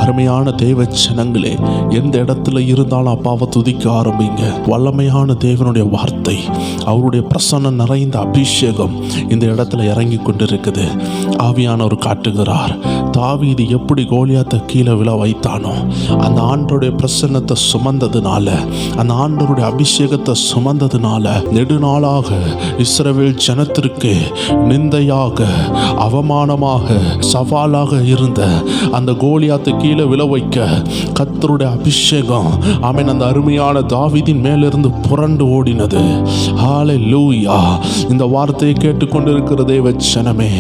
அருமையான தேவ ஜனங்களே, எந்த இடத்துல இருந்தாலும் அப்பாவை துதிக்க ஆரம்பிங்க. வல்லமையான தேவனுடைய வார்த்தை, அவருடைய பிரசன்னம் நிறைந்த அபிஷேகம் இந்த இடத்துல இறங்கி கொண்டிருக்குது. ஆவியானவர் காட்டுகிறார், தாவீது எப்படி கோலியாத்தை கீழே விழ வைத்தானோ, அந்த ஆண்டருடைய பிரசன்னத்தை சுமந்ததுனால, அந்த ஆண்டருடைய அபிஷேகத்தை சுமந்ததுனால நெடுநாளாக இஸ்ரவேல் ஜனத்திற்கு நிந்தையாக, அவமானமாக, சவாலாக இருந்த அந்த கோலியாத்தை கீழே விழ வைக்க கர்த்தருடைய அபிஷேகம் ஆமென் அந்த அருமையான தாவீதின் மேலிருந்து புரண்டு ஓடினது. ஹல்லேலூயா. இந்த வார்த்தையை கேட்டுக்கொண்டிருக்கிற தேவ ஜனமே,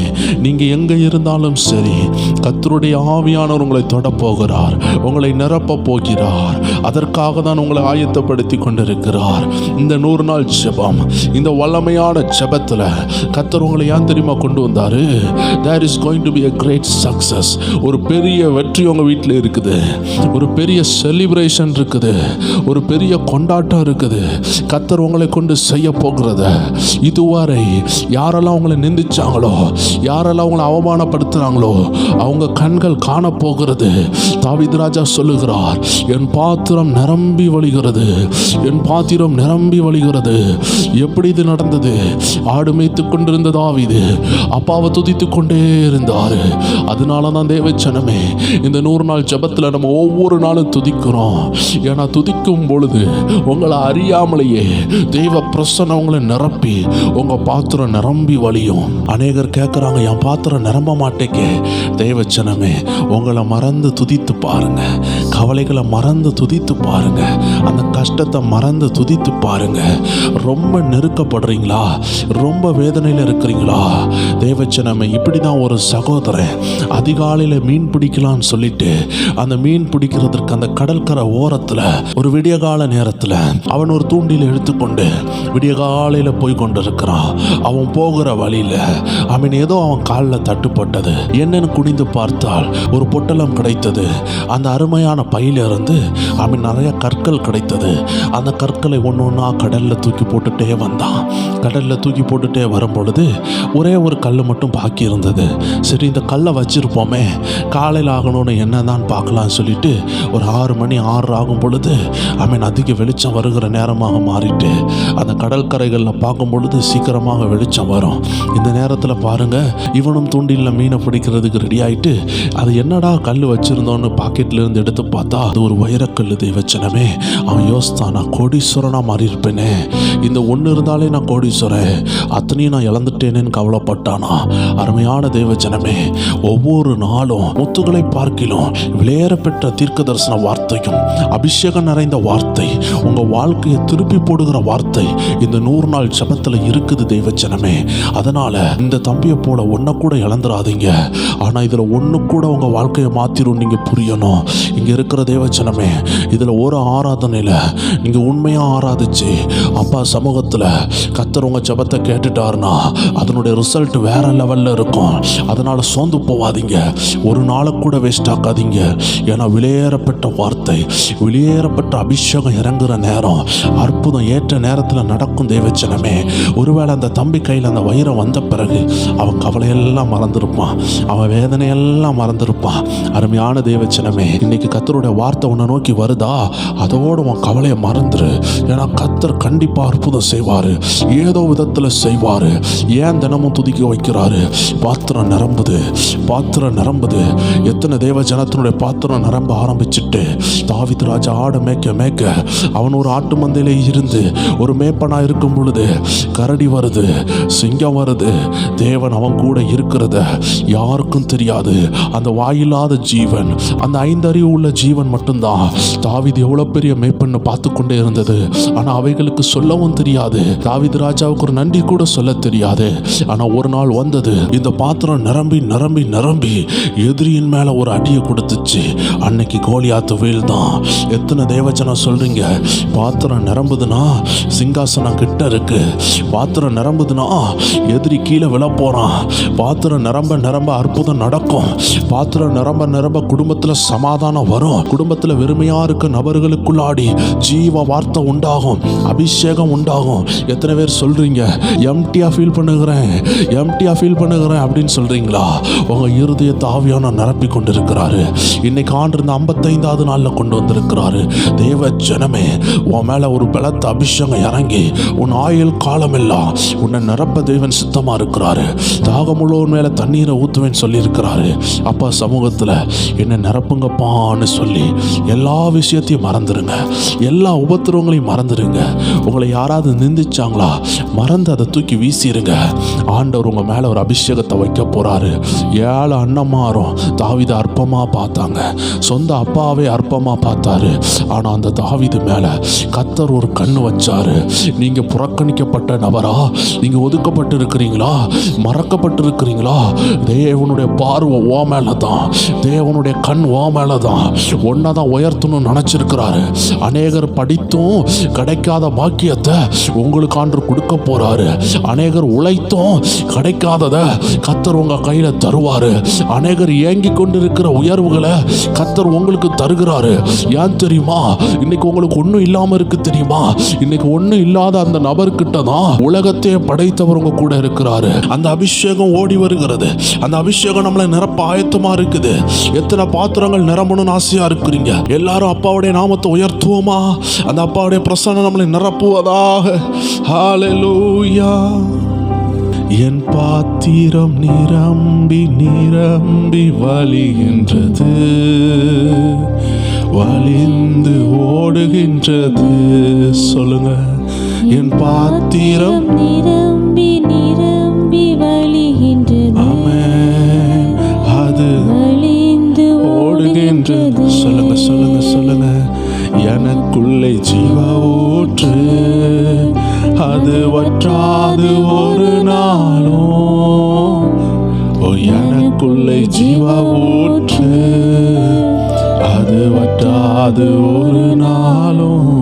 நீங்க எங்க இருந்தாலும் சரி, கர்த்தருடைய ஆவியானவர் உங்களை தொட போகிறார், உங்களை நிரப்ப போகிறார். அதற்காக தான் உங்களை ஆயத்தப்படுத்தி கொண்டிருக்கிறார். இந்த 100 நாள் ஜெபம், இந்த வல்லமையான ஜெபத்துல கர்த்தர் உங்களை ஏன் தெரியுமா கொண்டு வந்தாரு? There is going to be a great success. ஒரு பெரிய வெற்றி உங்க வீட்டில் இருக்குது, ஒரு பெரிய செலிப்ரேஷன் இருக்குது, ஒரு பெரிய கொண்டாட்டம் இருக்குது. கர்த்தர் உங்களை கொண்டு செய்ய போகிறத இதுவரை யாரெல்லாம் உங்களை நிந்திச்சாங்களோ, யாரெல்லாம் உங்களை அவமானப்படுத்துறாங்களோ, அவங்க கண்கள் காண போகிறது. தாவீது ராஜா சொல்லுகிறார், என் பாத்திரம் நிரம்பி வழிகிறது, என் பாத்திரம் நிரம்பி வழிகிறது. எப்படி இது நடந்தது? ஆடு மேய்த்து கொண்டிருந்த தாவீது அப்பாவை துதித்து கொண்டே இருந்தார். அதனால தான் தேவச்சனமே, இந்த 100 நாள் ஜெபத்தில் நம்ம ஒவ்வொரு நாளும் துதிக்கிறோம். ஏன்னா துதிக்கும் பொழுது உங்களை அறியாமலேயே தெய்வ பிரசன்னம் உங்களை நிரப்பி உங்க பாத்திரம் நிரம்பி வழியும். அநேகர் கேட்குறாங்க, என் பாத்திரம் நிரம்ப மாட்டேக்கே. தேவச்சனமே, உங்களை மறந்து துதித்து பாருங்க, கவலைகளை மறந்து துதித்து பாருங்க, அந்த கஷ்டத்தை மறந்து துதித்து பாருங்க. ரொம்ப நெருக்கப்படுறீங்களா? ரொம்ப வேதனையில் இருக்கிறீங்களா? தேவச்சனமே, இப்படி தான் ஒரு சகோதரன் அதிகாலையில் மீன் பிடிக்கலான்னு சொல்லிட்டு அந்த மீன் பிடிக்கிறதுக்கு அந்த கடற்கரை ஓரத்தில் ஒரு விடிய கால நேரத்தில் அவன் ஒரு தூண்டில் எடுத்துக்கொண்டு விடிய காலையில் போய் கொண்டிருக்கிறான். அவன் போகிற வழியில் அவன் ஏதோ அவன் காலில் தட்டுப்பட்டது. என்னன்னு குனிந்து பார்த்தால் ஒரு பொட்டலம் கிடைத்தது. அந்த அருமையான பையிலிருந்து அவன் நிறைய கற்கள் கிடைத்தது. அந்த கற்களை ஒன்று ஒன்றா கடலில் தூக்கி போட்டுட்டே வந்தான். கடலில் தூக்கி போட்டுட்டே வரும் பொழுது ஒரே ஒரு கல் மட்டும் பாக்கி இருந்தது. சரி, இந்த கல்லை வச்சிருப்போமே, காலையில் ஆகணும்னு என்ன தான் பார்க்கலாம்னு சொல்லிட்டு ஒரு 6 மணி 6 ஆகும் பொழுது அதிக வெளிச்சம் வருகிற நேரமாக மாறிட்டு அந்த கடற்கரைகளில் பார்க்கும் பொழுது சீக்கிரமாக வெளிச்சம் வரும். இந்த நேரத்தில் பாருங்க, இவனும் தூண்டில மீனை பிடிக்கிறதுக்கு ரெடி ஆயிட்டு, அது என்னடா கல் வச்சிருந்தோன்னு பாக்கெட்ல இருந்து எடுத்து பார்த்தா அது ஒரு வைரக்கல். தேவச்சனமே, அவன் யோசித்தான், நான் கோடீஸ்வரனா மாறி இருப்பேனே, இந்த ஒன்று இருந்தாலே நான் கோடீஸ்வரன், அத்தனையும் நான் இழந்துட்டேனேன்னு கவலைப்பட்டானா. அருமையான தேவஜனமே, ஒவ்வொரு நாளும் முத்துகளை பார்க்கிலும் விலையேற பெற்ற தீர்க்க தரிசன வார்த்தையும் அபிஷேகம் நிறைந்த வார்த்தை, உங்க வாழ்க்கையை திருப்பி போடுகிற வார்த்தை இந்த 100 நாள் ஜெபத்தில் இருக்குது தேவஜனமே. அதனால இந்த தம்பியை போல ஒன்ன கூட இழந்துடாதீங்க. ஆனா இதுல ஒண்ணு கூட உங்க வாழ்க்கையை மாத்திரும். நீங்க புரியணும். இங்க இருக்கிற தேவஜனமே, இதுல ஒரு ஆராதனையில நீங்க உண்மையா ஆராதிச்சு அப்பா சமூகத்துல கர்த்தர் உங்க ஜெபத்தை கேட்டுட்டாருன்னா அதனுடைய ரிசல்ட் வேற லெவல்ல இருக்கும். அதனால சோர்ந்து போவாதீங்க, ஒரு நாளை கூட வேஸ்ட் ஆக்காதீங்க. ஏன்னா விலையேறப்பட்ட வார்த்தை, விலையேறப்பட்ட அபிஷேகம் இறங்குற நேரம், அற்புதம் ஏற்ற நேரத்தில் நடக்கும் தேவச்சனமே. ஒருவேளை அந்த தம்பி கையில் அந்த வைரம் வந்த பிறகு அவன் கவலையெல்லாம் மறந்துருப்பான், அவன் வேதனையெல்லாம் மறந்துருப்பான். அருமையான தேவச்சனமே, இன்னைக்கு கர்த்தருடைய வார்த்தை உன்னை நோக்கி வருதா, அதோடு உன் கவலையை மறந்துரு. ஏன்னா கர்த்தர் கண்டிப்பா அற்புதம் செய்வாரு, ஏதோ விதத்தில் செய்வாரு. ஏன் தினமும் துதிக்க வைக்கிறாரு? பாத்திரம் நிரம்புது, பாத்திரம் நிரம்புது. எத்தனை தேவ ஜனத்தினுடைய பாத்திரம் நிரம்ப ஆரம்பிச்சுட்டு தாவீது ராஜா ஆடு மேய்க்க மேய்க்க அவன் ஒரு ஆட்டு மந்தையிலே இருந்து ஒரு மேய்ப்பனா இருக்கும் பொழுது கரடி வருது, சிங்கம் வருது. தேவன் அவன் கூட இருக்கிறத யாருக்கும் தெரியாது. அந்த வாயில்லாத ஜீவன், அந்த 5 அறிவு உள்ள ஜீவன் மட்டும்தான் தாவீது எவ்வளவு பெரிய மேய்ப்பன்னு பார்த்து கொண்டே இருந்தது. ஆனா அவைகளுக்கு சொல்லவும் தெரியாது. தாவீது ராஜாவுக்கு ஒரு நன்றி கூட சொல்ல தெரியாது. ஆனா ஒரு நாள் வந்தது, இந்த பாத்திரம் நிரம்பி நிரம்பி நிரம்பி எதிரியின் மேல ஒரு அடியை கொடுத்துச்சு. அன்னைக்கு கோலியாத்து வீழ்தான். எத்தனை தேவஜனம் சொல்றீங்க, பாத்திரம் நிரம்புதுன்னா சிங்காசனம் கிட்ட இருக்கு, பாத்திரம் நிரம்புதுன்னா எதிரி கீழே விழ போறான், பாத்திரம் நிரம்ப நிரம்ப அற்புதம் நடக்கும், பாத்திரம் நிரம்ப நிரம்ப குடும்பத்துல சமாதானம் வரும். வரும். குடும்பத்துல வெறுமையா இருக்க நபர்களுக்குள்ளாடி ஜீவ வார்த்தை உண்டாகும், அபிஷேகம் உண்டாகும். எத்தனை பேர் சொல்றீங்க எம்டியா ஃபீல் பண்ணுகிறேன், எம்டியா ஃபீல் பண்ணுகிறேன் அப்படின்னு சொல்றீங்களா? உங்க இருதயத்தை ஆவியானவர் நிரப்பி கொண்டிருக்கிறாரு. இன்னைக்கு ஆண்டு இந்த 55வது நாள்ல கொண்டு வந்திருக்கிறாரு. தேவ ஜனமே, உன் மேல ஒரு பலத்த அபிஷேகம் இறங்கி உன் ஆயுள் காலமெல்லாம் உன்னை நிரப்ப தேவன் சித்தமா இருக்கிறாரு. தாகமுள்ளோர் மேல தண்ணீரை ஊத்துவேன்னு சொல்லி இருக்கிறாரு. அப்பா சமூகத்துல என்ன நிரப்புங்கப்பான்னு சொல்லி எல்லா விஷயத்தையும் மறந்துருங்க, எல்லா உபத்திரவங்களையும் மறந்துருங்க. உங்களை யாராவது நிந்திச்சாங்களா, மறந்து அதை தூக்கி வீசிருங்க. ஆண்டவர் உங்க மேல ஒரு அபிஷேகத்தை வைக்க போறாரு. 7 அண்ணன்மாரும் தாவீதை அற்பமா பார்த்தாங்க, சொந்த அப்பாவே அற்பமா பார்த்தாரு. ஆனா அந்த தாவீது மேல கர்த்தர் ஒரு கண்ணு வச்சாரு. நீங்க புறக்கணிக்கப்பட்ட நபரா, நீங்க ஒதுக்கப்பட்டு இருக்கிறீங்களா, மறக்கப்பட்டு இருக்கிறீங்களா, தேவனுடைய பார்வை ஓ மேலதான், தேவனுடைய கண் ஓ மேலதான். ஒன்னதான் உயர்த்தணும்னு நினைச்சிருக்கிறாரு. அநேகர் படித்தும் கிடைக்காத பாக்கியத்தை உங்களுக்கு ஆண்டு கொடுக்க போறாரு. அநேகர் உழைத்தும் கிடைக்காதத கர்த்தர் உங்க கையில தருவாரு. அநேகர் ஏங்கி கொண்டிருக்கிற உயர்வுகளை கர்த்தர் உங்களுக்கு தருகிறாரு. ஏன் தெரியுமா? இன்னைக்கு உங்களுக்கு ஒண்ணும் இல்லாம இருக்கு தெரியுமா? இன்னைக்கு ஒண்ணும் இல்லாத அந்த நபர்கிட்ட தான் உலகத்தையே படைத்தவர் உங்க கூட இருக்கிறாரு. அந்த அபிஷேகம் ஓடி வருகிறது. அந்த அபிஷேகம் நம்மளை நிரப்ப ஆயத்தமா இருக்குது. எத்தனை பாத்திரங்கள் நிரம்பணும்னு ஆசையா இருக்கிறீங்க? எல்லாரும் அப்பாவுடைய நாமத்தை உயர்த்துவோமா? அந்த அப்பாவுடைய பிரசன்னம் நம்மளை நிரப்புவதாக. ஹல்லேலூயா. என் பாத்திரம் நிரம்பி நிரம்பி வழிகின்றது, வழிந்து ஓடுகின்றது. சொல்லுங்க, என் பாத்திரம் நிரம்பி நிரம்பி வழிகின்றது. ஆமென். அது வழிந்து ஓடுகின்றது. சொல்லுங்க சொல்லுங்க சொல்லுங்க. எனக்குள்ளே ஜீவ ஊற்று, அது வற்றாது ஒரு நாளும். ஓ, எனக்குள்ளே ஜீவ ஊற்று, அது வற்றாது ஒரு நாளும்.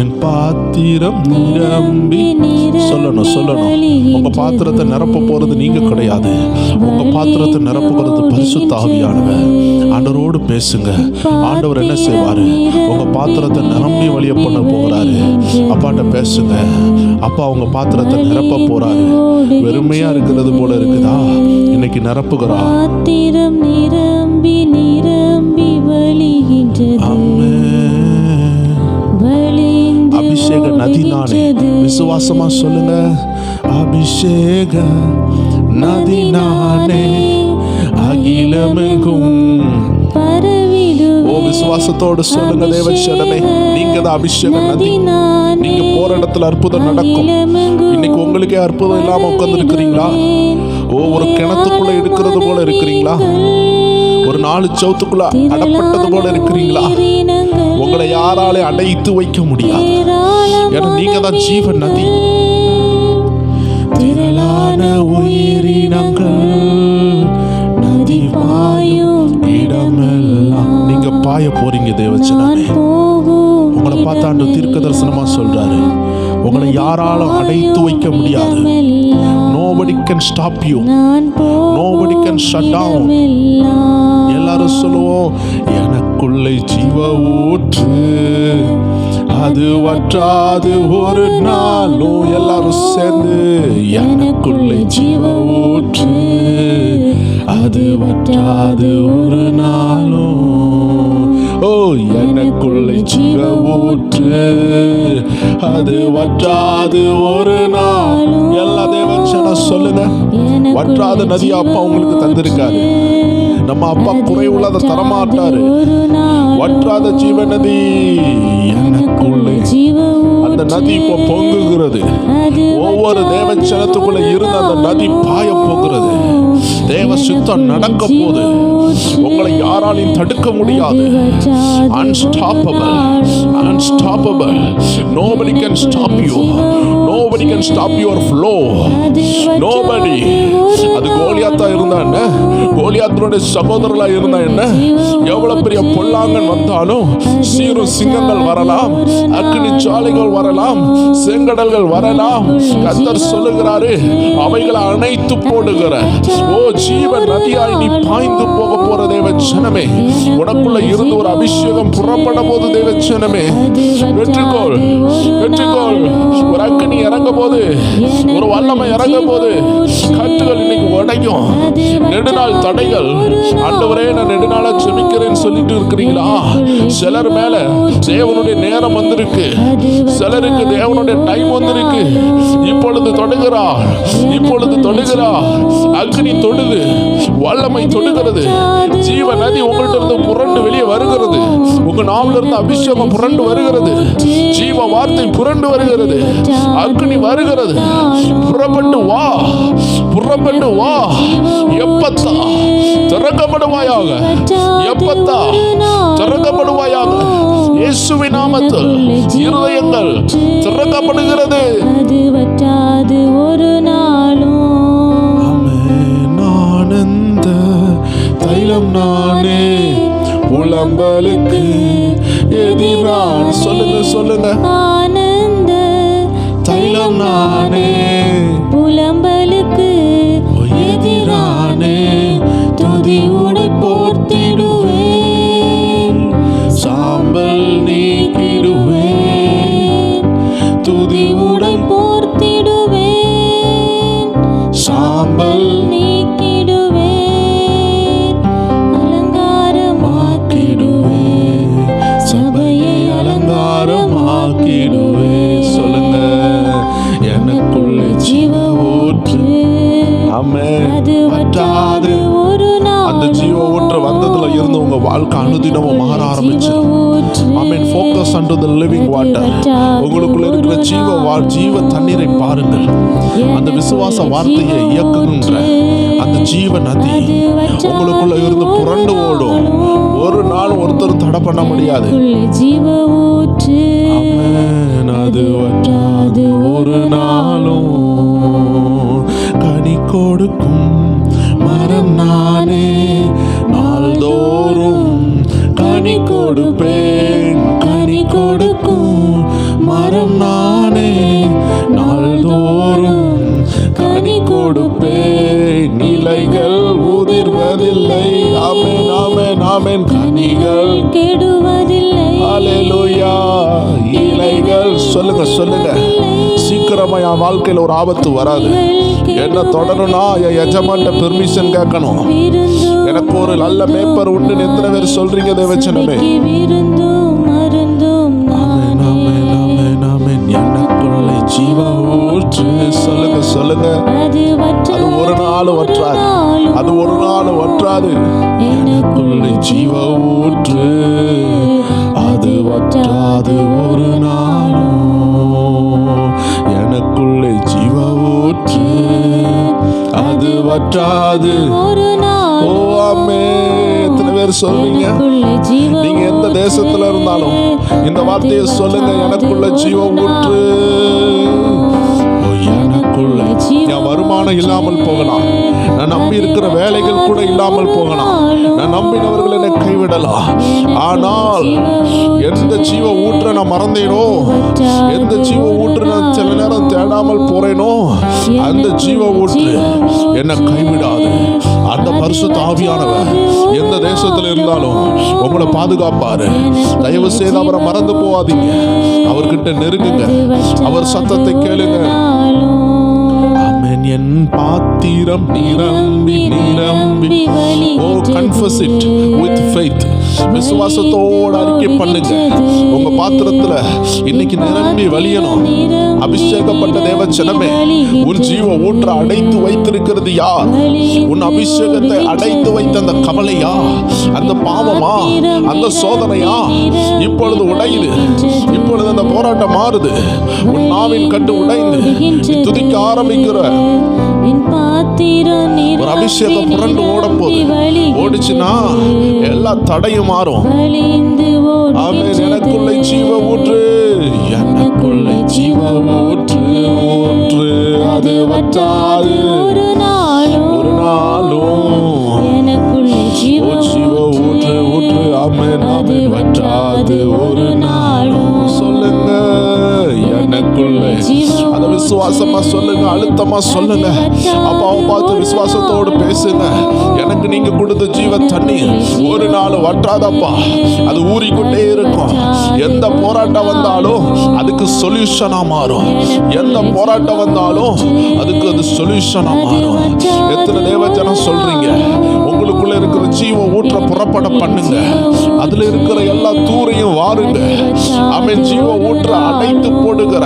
என் பாத்திரம் நிரம்பி. சொல்லணும். உங்க பாத்திரத்தை நிரப்ப போறது நீங்க கிடையாது. உங்க பாத்திரத்தை நிரப்புகிறது பரிசுத்த ஆவியானவர். ஆண்டவரோடு பேசுங்க. ஆண்டவர் என்ன செய்வாரு? உங்க பாத்திரத்தை நிரம்பி வழிய பண்ண போகிறாரு. அப்பாட்ட பேசுங்க. அப்பா உங்க பாத்திரத்தை நிரப்ப போறாரு. வெறுமையா இருக்கிறது போல இருக்குதா? இன்னைக்கு நிரப்புகிறா. பாத்திரம் நிரம்பி நிரம்பி வழிகின்றது. அபிஷேக நதி நானே. விசுவாசமா சொல்லுங்க, அபிஷேக நதி நானே, அகிலமெங்கும் பரவிடுவேன். ஓ, விசுவாசத்தோடு சொல்லுங்க தேவச்சனமே, நீங்க தான் அபிஷேக நதி. நீங்க போற இடத்துல அற்புதம் நடக்கும். இன்னைக்கு உங்களுக்கே அற்புதம் இல்லாம உட்கார்ந்து இருக்கிறீங்களா? ஓ, ஒரு கிணத்துக்குள்ள இருக்கிறது போல இருக்கிறீங்களா? ஒரு 4 சவுத்துக்குள்ள அடப்பட்டது போல இருக்கிறீங்களா? உங்களை யாராலே அடைத்து வைக்க முடியாது. ஏன்னா நீங்க தான் ஜீவ நதி. திரளான உயிரினங்கள் நதி பாயும் இடமெல்லாம் நீங்க பாய போறீங்க தேவச்சனமே. உங்களை பார்த்தாண்டு தீர்க்க தரிசனமா சொல்றாரு, உங்களை யாராலும் அடைத்து வைக்க முடியாது. Nobody can stop you. Nobody can shut down. எல்லாரும் சொல்லுவோம், எனக்குள்ளே ஜீவ ஊற்று, அது வற்றாது ஒரு நாளும். எல்லாரும் சேர்ந்து, எனக்குள்ளே ஜீவ ஊற்று, அது வற்றாது ஒரு நாளும். ஓ, எனக்குள்ளே ஜீவ ஊற்று, அது வற்றாது ஒரு நாள். எல்லா தேவச்சன சொல்லுங்க, வற்றாத நதியா அப்பா உங்களுக்கு தந்திருக்காரு. நம்ம அப்பா குறைவுள்ளதை தரமாட்டாரு. வற்றாத ஜீவ நதி எனக்குள்ளே. அந்த நதி இப்போ பொங்குகிறது. ஒவ்வொரு தேவச்சனத்துக்குள்ள இருந்து அந்த நதி பாய போகிறது. தேவ சித்தம் நடக்க போது. உங்களை யாராலையும் தடுக்க முடியாது. Unstoppable, unstoppable. Nobody can stop you. Nobody can stop your flow. Nobody. அது கோலியாத்தா இருந்தா என்ன, கோலியாத்தினுடைய சகோதரர்களா இருந்தா என்ன, எவ்வளவு பெரிய பொல்லாங்கன் வந்தாலும், சீரும் சிங்கங்கள் வரலாம், அக்கினி ஜாலைகள் வரலாம், செங்கடல்கள் வரலாம். கர்த்தர் சொல்லுகிறாரு, அவைகளை அணைத்து போடுகிற ஓ ஜீவ நதியாய் நீ பாய்ந்து போக போற தேவ ஜனமே. தேவச்சனமே, உனக்குள்ள இருந்து ஒரு அபிஷேகம் புறப்பட போது தேவச்சனமே, வெற்றிக்கோள் வெற்றிக்கோள். ஒரு அக்கினி இறங்க போது, ஒரு வல்லமை இறங்க போது, கட்டுகள் இன்னைக்கு உடையும். நெடுநாள் தடைகள், ஆண்டவரே நான் நெடுநாளா செபிக்கிறேன்னு சொல்லிட்டு இருக்கிறீங்களா? சிலர் மேல தேவனுடைய நேரம் வந்திருக்கு, சிலருக்கு தேவனுடைய டைம் வந்திருக்கு. இப்பொழுது தொடுகிறா, இப்பொழுது தொடுகிறா. அக்னி தொடுது, வல்லமை தொடுகிறது. ஜீவ நதி உங்கள்ட்ட இருந்து புரண்டு வெளியே வருகிறது. உங்க நாவல இருந்து அபிஷேகம் புரண்டு வருகிறது. ஜீவ வார்த்தை புரண்டு வருகிறது. அக்னி வருகிறது. புறப்பட்டு வா, புறப்பட்டு வா. எப்பத்தா திறக்கப்படுவாயாக, எப்பத்தா திறக்கப்படுவாயாக. இயேசுவின் நாமத்தில் இருதயங்கள் திறக்கப்படுகிறது. அது வற்றாது ஒரு நாளும். ஆனந்த தைலம் நானே, புலம்பலுக்கு எதிரான. சொல்லுங்க சொல்லுங்க. ஆனந்த தைலம் நானே, புலம்பலுக்கு எதிரானே. துதி உடை போர்த்திடுவேன், சாம்பல் நீக்கிடுவேன். துதி உடை போர்த்திடுவேன், சாம்பல் நீக்கிடுவேன். அலங்காரமாக்கிடுவேன், சபையை அலங்காரமாக்கிடுவேன். சொல்லுங்க. எனக்குள்ள ஜீவ ஊற்று. ஆமென். அது வற்றாது ஒரு நாள். அந்த ஜீவ ஊற்று வந்ததுல இருந்து உங்க வாழ்க்கை அனுதினமும் மாற ஆரம்பிச்சு. ஆமென். Focus on to the living water. உங்களுக்குள்ள இருக்கிற ஜீவ தண்ணீரை பாருங்கள். அந்த விசுவாச வார்த்தையை இயக்குகின்ற அந்த ஜீவ நதி உங்களுக்குள்ள இருந்து புரண்டு ஓடும். ஒரு நாள் ஒருத்தரும் தடை பண்ண முடியாது. ஜீவ ஊற்று. ஆமென். அது வற்றாது ஒரு நாளும். கனி கொடுக்கும் மரம் நானே, நாள்தோறும் கனி கொடுப்பேன். கனி கொடுக்கும் மரம் நானே, நாள்தோறும் கனி கொடுப்பேன். இலைகள் உதிர்வதில்லை. ஆமென் ஆமென் ஆமென். கனிகள் கெடுவதில்லை. ஹல்லேலூயா. இலைகள் சொல்லுங்க சொல்லுங்க. சீக்கிரமா என் வாழ்க்கையில் ஒரு ஆபத்து வராது. என்ன தொடரணும்னா என் எஜமான்ட்ட பெர்மிஷன் கேட்கணும். எனக்கு ஒரு நல்ல மேய்ப்பர் உண்டு. எத்தனை பேர் சொல்றீங்க தேவச்சனமே? ஆமென் ஆமென் ஆமென் ஆமென். எனக்குள்ள ஜீவ ஊற்று. சொல்லுங்க சொல்லுங்க. அது ஒரு நாள் வற்றாது, அது ஒரு நாள் வற்றாது. எனக்குள்ள ஜீவ ஊற்று, அது வற்றாது ஒரு நாளும். எனக்குள்ள ஜீவ ஊற்று, அது வற்றாது ஒரு நாள். ஓ ஆமென். எத்தனை பேர் சொல்றீங்க? நீங்க எந்த தேசத்துல இருந்தாலும் இந்த வார்த்தையை சொல்லுங்க. எனக்குள்ள ஜீவ ஊற்று. எனக்குள்ள என் வருமானம் இல்லாமல் போகலாம். நான் நம்பி இருக்கிற வேலைகள் கூட இல்லாமல் போகலாம். நான் நம்பினவர்கள் என்னை கைவிடலாம். ஆனால் எந்த ஜீவ ஊற்ற நான் மறந்தேனோ, எந்த ஜீவ ஊற்று நான் சில நேரம் தேடாமல் போறேனோ, அந்த ஜீவ ஊற்று என்னை கைவிடாது. அந்த பரிசுத்த ஆவியானவர் எந்த தேசத்துல இருந்தாலும் உங்களை பாதுகாப்பாரு. தயவு செய்து அவரை மறந்து போகாதீங்க. அவர்கிட்ட நெருங்குங்க. அவர் சத்தத்தை கேளுங்க. ஆமென். என் பாத்திரம் நிரம்பி நிரம்பி. ஓ கன்ஃபஸ் இட் வித் ஃபெய்த். விசுவாசத்தோடு அறிக்கை பண்ணுங்க. உங்க பாத்திரத்துல இன்னைக்கு நிரம்பி வழியணும். அபிஷேகப்பட்ட தேவச்சனமே, உன் ஜீவ ஊற்ற அடைத்து வைத்திருக்கிறது யார்? உன் அபிஷேகத்தை அடைத்து வைத்த அந்த கவலையா, அந்த பாவமா, அந்த சோதனையா இப்பொழுது உடையுது. இப்பொழுது அந்த போராட்டம் மாறுது. உன் நாவின் கட்டு உடைந்து துதிக்க ஆரம்பிக்கிற ஒரு அபிஷேகம் புரண்டு ஓட போகுது. ஓடிச்சுன்னா எல்லா தடையும் மாறும். ஆமென். எனக்குள்ள ஜீவ ஊற்று, எனக்குள்ள ஜீவ ஊற்று ஊற்று. அது வற்றாது ஒரு நாளும். ஜீவ ஊற்று ஊற்று. ஆமென் ஆமென். வற்றாது ஒரு நாளும். சொல்லுங்க. எனக்குள்ள அந்த விசுவாசமா சொல்லுங்க, அழுத்தமா சொல்லுங்க. அப்பாவை பார்த்து விசுவாசத்தோடு பேசுங்க. எனக்கு நீங்க கொடுத்த ஜீவ தண்ணீர் ஒரு நாள் வற்றாதப்பா, அது ஊறிக்கொண்டே இருக்கும். எந்த போராட்டம் வந்தாலும் அதுக்கு சொல்யூஷனா மாறும். எந்த போராட்டம் வந்தாலும் அதுக்கு அது சொல்யூஷனா மாறும். எத்தனை தேவஜனம் சொல்றீங்க, உங்களுக்குள்ள இருக்கிற ஜீவ ஊற்ற புறப்பட பண்ணுங்க. அதுல இருக்கிற எல்லா தூரையும் வாருங்க. அவன் ஜீவ ஊற்ற அடைத்து போடுகிற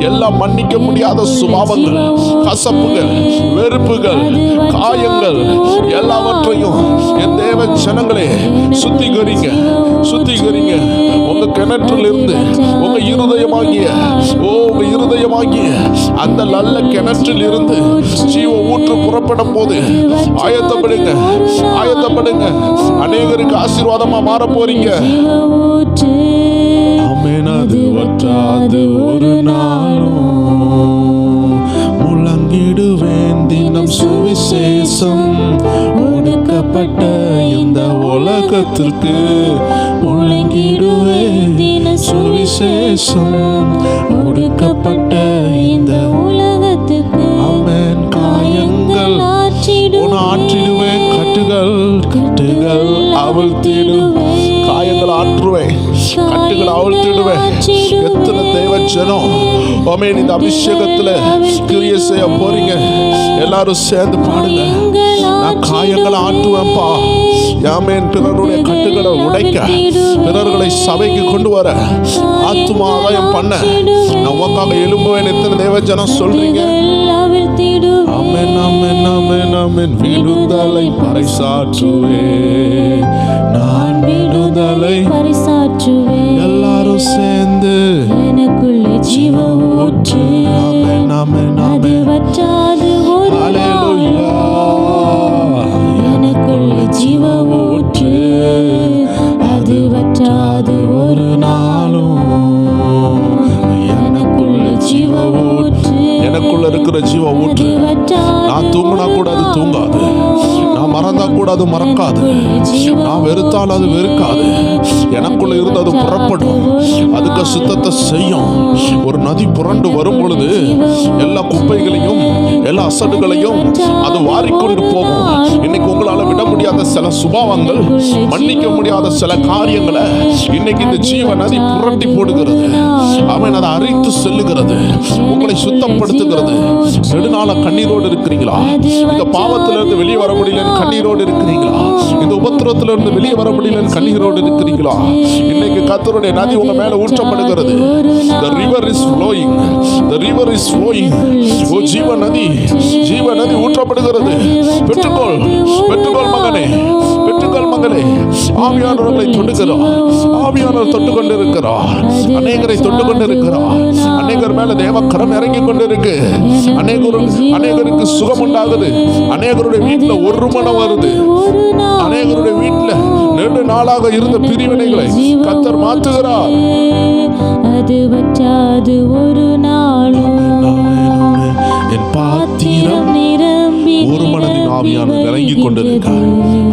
எல்லா மன்னிக்க முடியாத சுபாவங்கள், கசப்புகள், வெறுப்புகள், காயங்கள் எல்லாவற்றையும் என் தேவ ஜனங்களே சுத்திகரிங்க, சுத்திகரிங்க. உங்க கிணற்றில் இருந்து உங்க இருதயமாகிய உங்க இருதயமாகிய அந்த நல்ல கிணற்றில் இருந்து ஜீவ ஊற்று புறப்படும் போது ஆயத்தப்படுங்க, ஆயத்தப்படுங்க. அநேகருக்கு ஆசீர்வாதமா மாற போறீங்க. ஆமென். அது வற்றாது ஒரு நாளும் முழங்கிடுவேன் தினம் சுவிசேஷம். ஒடுக்கப்பட்ட இந்த உலகத்திற்கு முழங்கிடுவேன் தினம் சுவிசேஷம். ஒடுக்கப்பட்ட இந்த உலகத்துக்கு ஆமென். காயங்கள் ஆற்றிடுவேன், கட்டுகள் கட்டுகள் அவிழ்த்திடுவேன். காயங்கள் ஆற்றுவேன், கட்டுகள் அவிழ்த்திடுவேன். எத்தனை தேவ ஜனம் ஆமென் இந்த அபிஷேகத்துல கிரியை செய்ய போறீங்க. எல்லாரும் சேர்ந்து பாடுங்க. நான் காயங்களை ஆற்றுவேன்ப்பா. ஆமென். பிறருடைய கட்டுகளை உடைக்க, பிறர்களை சபைக்கு கொண்டு வர, ஆத்துமா ஆதாயம் பண்ண நான் உக்காக எழும்புவேன். எத்தனை தேவ ஜனம் சொல்றீங்க? ஆமென், ஆமென், ஆமென், ஆமென். விடுதலை பறைசாற்றுவே, நான் விடுதலை பறைசாற்றுவே. எல்லாரும் சேர்ந்து எனக்குள்ள ஜீவ ஊற்று. ஆமென், ஆமென், ஆமென். வற்றாது ஒரு ஹல்லேலூயா. எனக்குள்ள ஜீவ ஊற்று, அது வற்றாது ஒரு நாளும். எனக்குள்ள ஜீவ ஊற்று, எனக்குள்ள இருக்கிற ஜீவ ஊற்று. நான் தூங்கினா கூட அது தூங்காது, நான் மறந்தா கூட அது மறக்காது, நான் வெறுத்தால் அது வெறுக்காது. எனக்குள்ள இருந்து அது புறப்படும், அதுக்கு சுத்தத்தை செய்யும். ஒரு நதி புரண்டு வரும் பொழுது எல்லா குப்பைகளையும் எல்லா அசடுகளையும் அது வாரிக்கொண்டு போகும். இன்னைக்கு உங்களால விட முடியாத சில சுபாவங்கள், மன்னிக்க முடியாத சில காரியங்களை இன்னைக்கு இந்த ஜீவ நதி புரட்டி போடுகிறது. அவன் அதை அரித்து செல்லுகிறது, உங்களை சுத்தப்படுத்துகிறது. நெடுநாள கண்ணீரோடு இருக்கிறீங்களா? இந்த பாவத்திலிருந்து வெளியே வர முடியலன்னு கண்ணீரோடு இருக்கிறீங்களா? இந்த உபத்திரத்திலிருந்து வெளியே வர முடியலன்னு கண்ணீரோடு இருக்கிறீங்களா? இன்னைக்கு கர்த்தருடைய நதி உங்க மேல ஊற்றப்படுகிறது. The river is flowing, the river is flowing. ஓ ஜீவ நதி, ஜீவ நதி ஊற்றப்படுகிறது. பெற்றுக்கொள், பெற்றுக்கொள் மகனே, பெற்றுக்கொள் மகளே. ஆவியானவர்களை தொடுகிறார், ஆவியானவர் தொட்டு கொண்டு இருக்கிறார். அநேகரை தொட்டு கொண்டு இருக்கிறார். அநேகர் மேல தேவக்கரம் இறங்கி கொண்டு இருக்கு. அநேகருக்கு சுகம் உண்டாகுது. அநேகருடைய வீட்டுல ஒரு மனம் வருது. அநேகருடைய வீட்டுல நெடு நாளாக இருந்த பிரிவினைகளை கர்த்தர் மாற்றுகிறார். அது வற்றாது ஒரு நாளும். என் பாத்திரம் நிரம்பி ஒரு மனதின் ஆவியானவர் இறங்கி கொண்டிருக்கிறார்.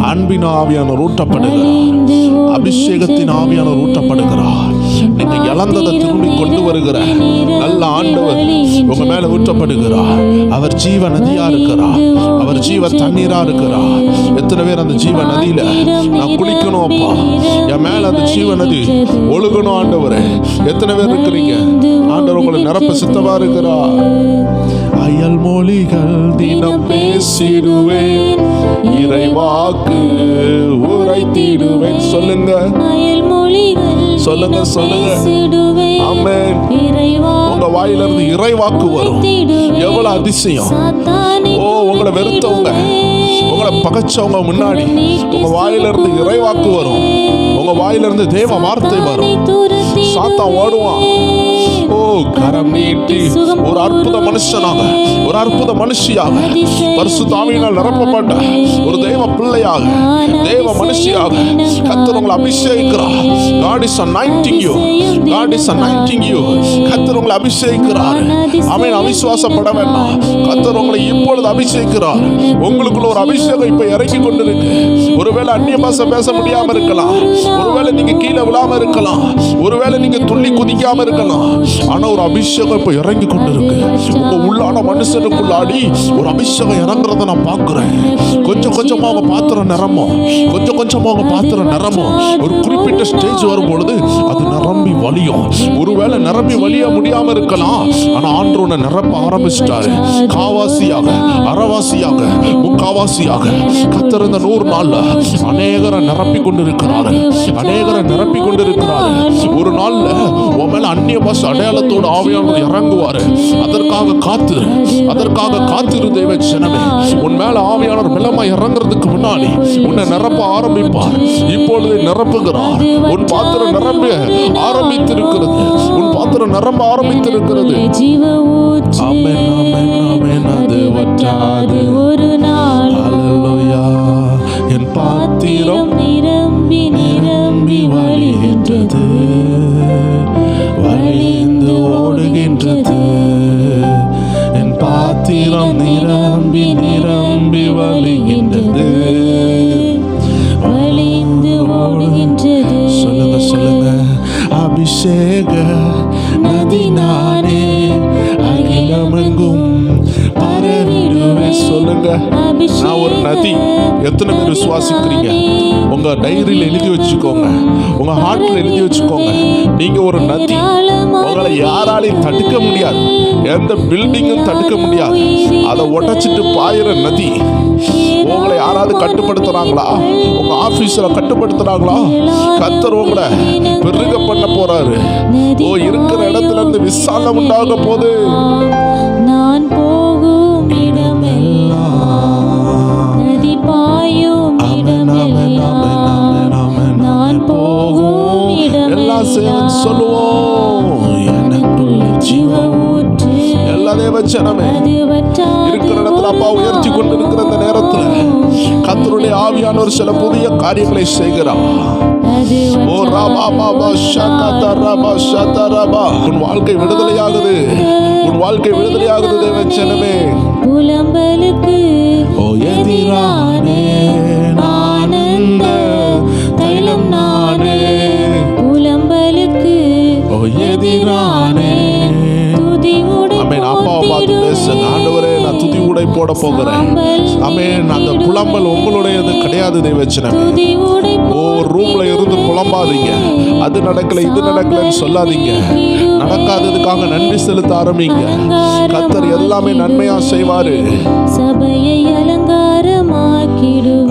அன்பின் ஆவியானவர் ஊற்றப்படுகிறார். அபிஷேகத்தின் ஆவியானவர் ஊற்றப்படுகிறார். நீங்க இழந்ததை திரும்பி கொண்டு வருகிற நல்ல ஆண்டவர் உங்க மேல ஊற்றப்படுகிறார். அவர் ஜீவ நதியா இருக்கிறார், அவர் ஜீவ தண்ணீரா இருக்கிறார். எத்தனை பேர் அந்த ஜீவ நதியில நான் குளிக்கணும் அப்பா, என் மேல அந்த ஜீவ நதி ஒழுகணும் ஆண்டவரே? எத்தனை பேர் இருக்கிறீங்க? ஆண்டவர் உங்களை நிரப்ப சித்தமா இருக்கிறார். அயல் மொழிகள் தினம் பேசிடுவேன், இறைவாக்கு உரைத்திடுவேன். சொல்லுங்க, சொல்லுங்க, சொல்லுங்க. ஆமென். உங்க வாயிலிருந்து இறைவாக்கு வரும். எவ்வளவு அதிசயம்! ஓ, உங்களை வெறுத்தவங்க, உங்களை பகைச்சவங்க முன்னாடி உங்க வாயிலிருந்து இறைவாக்கு வரும். உங்க வாயிலிருந்து தேவ வார்த்தை வரும். சாத்தான் ஓடுவான். ஓ, கரம் நீட்டி ஒரு அற்புத மனுஷனாக, ஒரு அற்புத மனுஷியாக, பரிசுத்த ஆவியினால் நிரப்பப்பட்ட ஒரு தேவ பிள்ளையாக, தேவ மனுஷியாக கர்த்தர் உங்களை அபிஷேகிக்கிறார். God is anointing you. God is anointing you. கர்த்தர் உங்களை அபிஷேகிக்கிறார். ஆமென். அவிசுவாசப்பட வேண்டாம். கர்த்தர் உங்களை இப்பொழுது அபிஷேகிக்கிறார். உங்களுக்குள்ள ஒரு அபிஷேகம் இப்ப இறங்கி கொண்டிருக்கு. ஒருவேளை அந்நிய பாஷை பேச முடியாம இருக்கலாம், ஒருவேளை நீங்க கீழே விழாம இருக்கலாம், ஒருவேளை நீங்க துள்ளி குதிக்காம இருக்கலாம். புதிதான ஒரு அபிஷேகம் இப்ப இறங்கி கொண்டிருக்கு. உங்க உள்ளான மனுஷனுக்குள்ளாடி ஒரு அபிஷேகம் இறங்குறத நான் பார்க்கிறேன். கொஞ்சம் கொஞ்சமா உங்க பாத்திரம் நிரம்பும், கொஞ்சம் கொஞ்சமா உங்க பாத்திரம் நிரம்பும். ஒரு குறிப்பிட்ட ஸ்டேஜ் வரும்பொழுது அது நிரம்பி வலியும். ஒருவேளை நிரம்பி வலிய முடியாம இருக்கலாம், ஆனா ஆண்டவனை நிரப்ப ஆரம்பிச்சிட்டாரு. காவாசியாக, அறவாசியாக, முக்காவாசியாக கர்த்தர் இந்த 100 நாள்ல அநேகரை நிரப்பி கொண்டிருக்கிறாரு, அநேகரை நிரப்பி கொண்டிருக்கிறாரு. ஒரு நாள்ல உன் மேல அந்நிய பாஷை அடையாளத்தோடு ஆவியானவர் இறங்குவாரு. அதற்காக காத்திரு தேவ ஜனமே. உன் மேல ஆவியானவர் பலமா இறங்குறதுக்கு முன்னாடி உன்னை நிரப்ப ஆரம்பிப்பார். இப்பொழுது நிரப்புகிறார். உன் பாத்திரம் நிரம்ப ஆரம்பித்திருக்கிறது. உன் பாத்திரம் நிரம்ப ஆரம்பித்திருக்கிறது. ஆமென், ஆமென், ஆமென். அது வற்றாது ஒரு நாள். ஹல்லேலூயா. என் பாத்திரம் நிரம்பி நிரம்பி வழிகின்றது, வழிந்து ஓடுகின்றது. என் பாத்திரம் நிரம்பி நிரம்பி வழிகின்றது, வழிந்து ஓடுகின்றது. சொல்லுங்க சொல்லுங்க. அபிஷேக நதி நானே, அகிலமெங்கும் பரவிடுவேன். சொல்லுங்க, நான் ஒரு நதி. எத்தனை பேர் விசுவாசிக்கிறீங்க? உங்க டைரியில எழுதி வச்சுக்கோங்க, உங்க ஹார்ட்ல எழுதி வச்சுக்கோங்க. நீங்க ஒரு நதி. உங்களை யாராலையும் தடுக்க முடியாது, எந்த பில்டிங்கும் தடுக்க முடியாது. அதை உடைச்சிட்டு பாயிற நதி. உங்களை யாராவது கட்டுப்படுத்துறாங்களா? உங்க ஆபீஸ்ல கட்டுப்படுத்துறாங்களா? கர்த்தர் உங்களை பெருக பண்ண போறாரு. இருக்கிற இடத்துல இருந்து விசாலம் உண்டாக போது. நான் போகும் இடமெல்லாம், நதி பாயும் இடமெல்லாம், நான் போகும் எல்லாம் சேர்ந்து இடமெல்லாம் சொல்லுவோம். எனக்குள்ள ஜீவ ஊற்று. எல்லா தேவ ஜனமே இருக்கிற இடத்துல அப்பா உயர்த்தி கொண்டு இருக்கிற இந்த நேரத்துல கர்த்தருடைய ஆவியானவர் சில புதிய காரியங்களை செய்கிறார். ஓ ராமா பாபா ஷகத ரபா ஷதரபா. உன் வாழ்க்கை விடுதலையாகுது, உன் வாழ்க்கை விடுதலையாகுது தேவ ஜனமே. புலம்பலுக்கு ஓ எதிரானே ஆனந்த தைலம் நானே, புலம்பலுக்கு ஓ எதிரானே. ஆமென். அப்பாவை பார்த்து பேசுங்க. ஆண்டவரே, நான் துதி உடை போட போகிறேன். ஆமென். அந்த புலம்பல் உங்களுடையது கிடையாது தேவச்சனமே. ஓ ரூம்ல இருந்து புலம்பாதீங்க. அது நடக்கல இது நடக்கலன்னு சொல்லாதீங்க. நடக்காததுக்காக நன்றி செலுத்த ஆரம்பிங்க. கர்த்தர் எல்லாமே நன்மையா செய்வாரு. சபையை அலங்காரமாக்கிடுவேன்.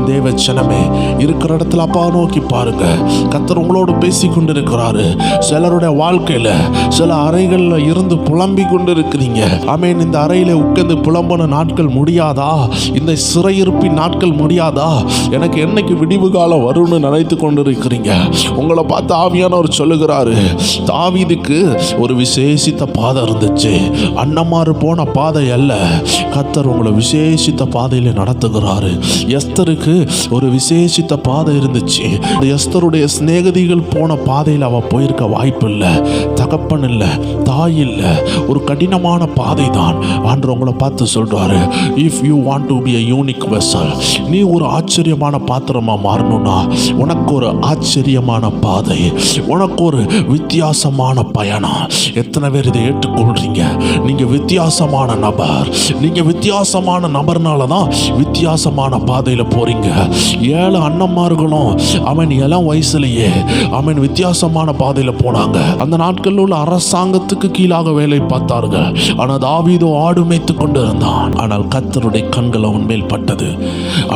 தேவச்சனமே, இருக்கிற இடத்துல அப்பா நோக்கி பாருங்க. கர்த்தர் உங்களோடு பேசி கொண்டிருக்கிறாரு. சிலருடைய வாழ்க்கையில சில அறைகள்ல இருந்து புலம்பி கொண்டு இருக்கிறீங்க. ஆமென். இந்த அறையில உட்கார்ந்து புலம்பன நாட்கள் முடியாதா? இந்த சிறையிருப்பின் நாட்கள் முடியாதா? எனக்கு என்னைக்கு விடிவு காலம் வரும்னு நினைத்து கொண்டிருக்கிறீங்க. உங்களை பார்த்து ஆவியானவர் சொல்லுகிறாரு, தாவீதுக்கு ஒரு விசேஷித்த பாதை இருந்துச்சு, அன்னமாறு போன பாதை அல்ல. கர்த்தர் உங்களை விசேஷித்த பாதையில நடத்துகிறாரு. எஸ்தருக்கு ஒரு விசேஷித்த பாதை இருந்துச்சு. எஸ்தருடைய சிநேகிதிகள் போன பாதையில் அவ போயிருக்க வாய்ப்பு இல்லை. தகப்பன் இல்லை, தாய் இல்லை, ஒரு கடினமான பாதை தான். ஆண்டவர் உங்களை பார்த்து சொல்றாரு, if you want to be a unique vessel, நீ ஒரு ஆச்சரியமான பாத்திரமா மாறணும்னா உனக்கு ஒரு ஆச்சரியமான பாதை, உனக்கு ஒரு வித்தியாசமான பயணம். எத்தனை பேர் இதை ஏற்றுக்கொள்றீங்க? நீங்க வித்தியாசமான நபர். நீங்க வித்தியாசமான நபர்னால தான் வித்தியாசமான பாதையில போறீங்க. 7 அண்ணன்மார்களும் அவன் இளம் வயசுலேயே அவன் வித்தியாசமான பாதையில போனாங்க. அந்த நாட்களில் உள்ள அரசாங்கத்துக்கு கீழாக வேலை பார்த்தார்கள். ஆனால் தாவீதோ ஆடு மேய்த்து கொண்டு இருந்தான். ஆனால் கர்த்தருடைய கண்கள் அவன் மேல் பட்டது.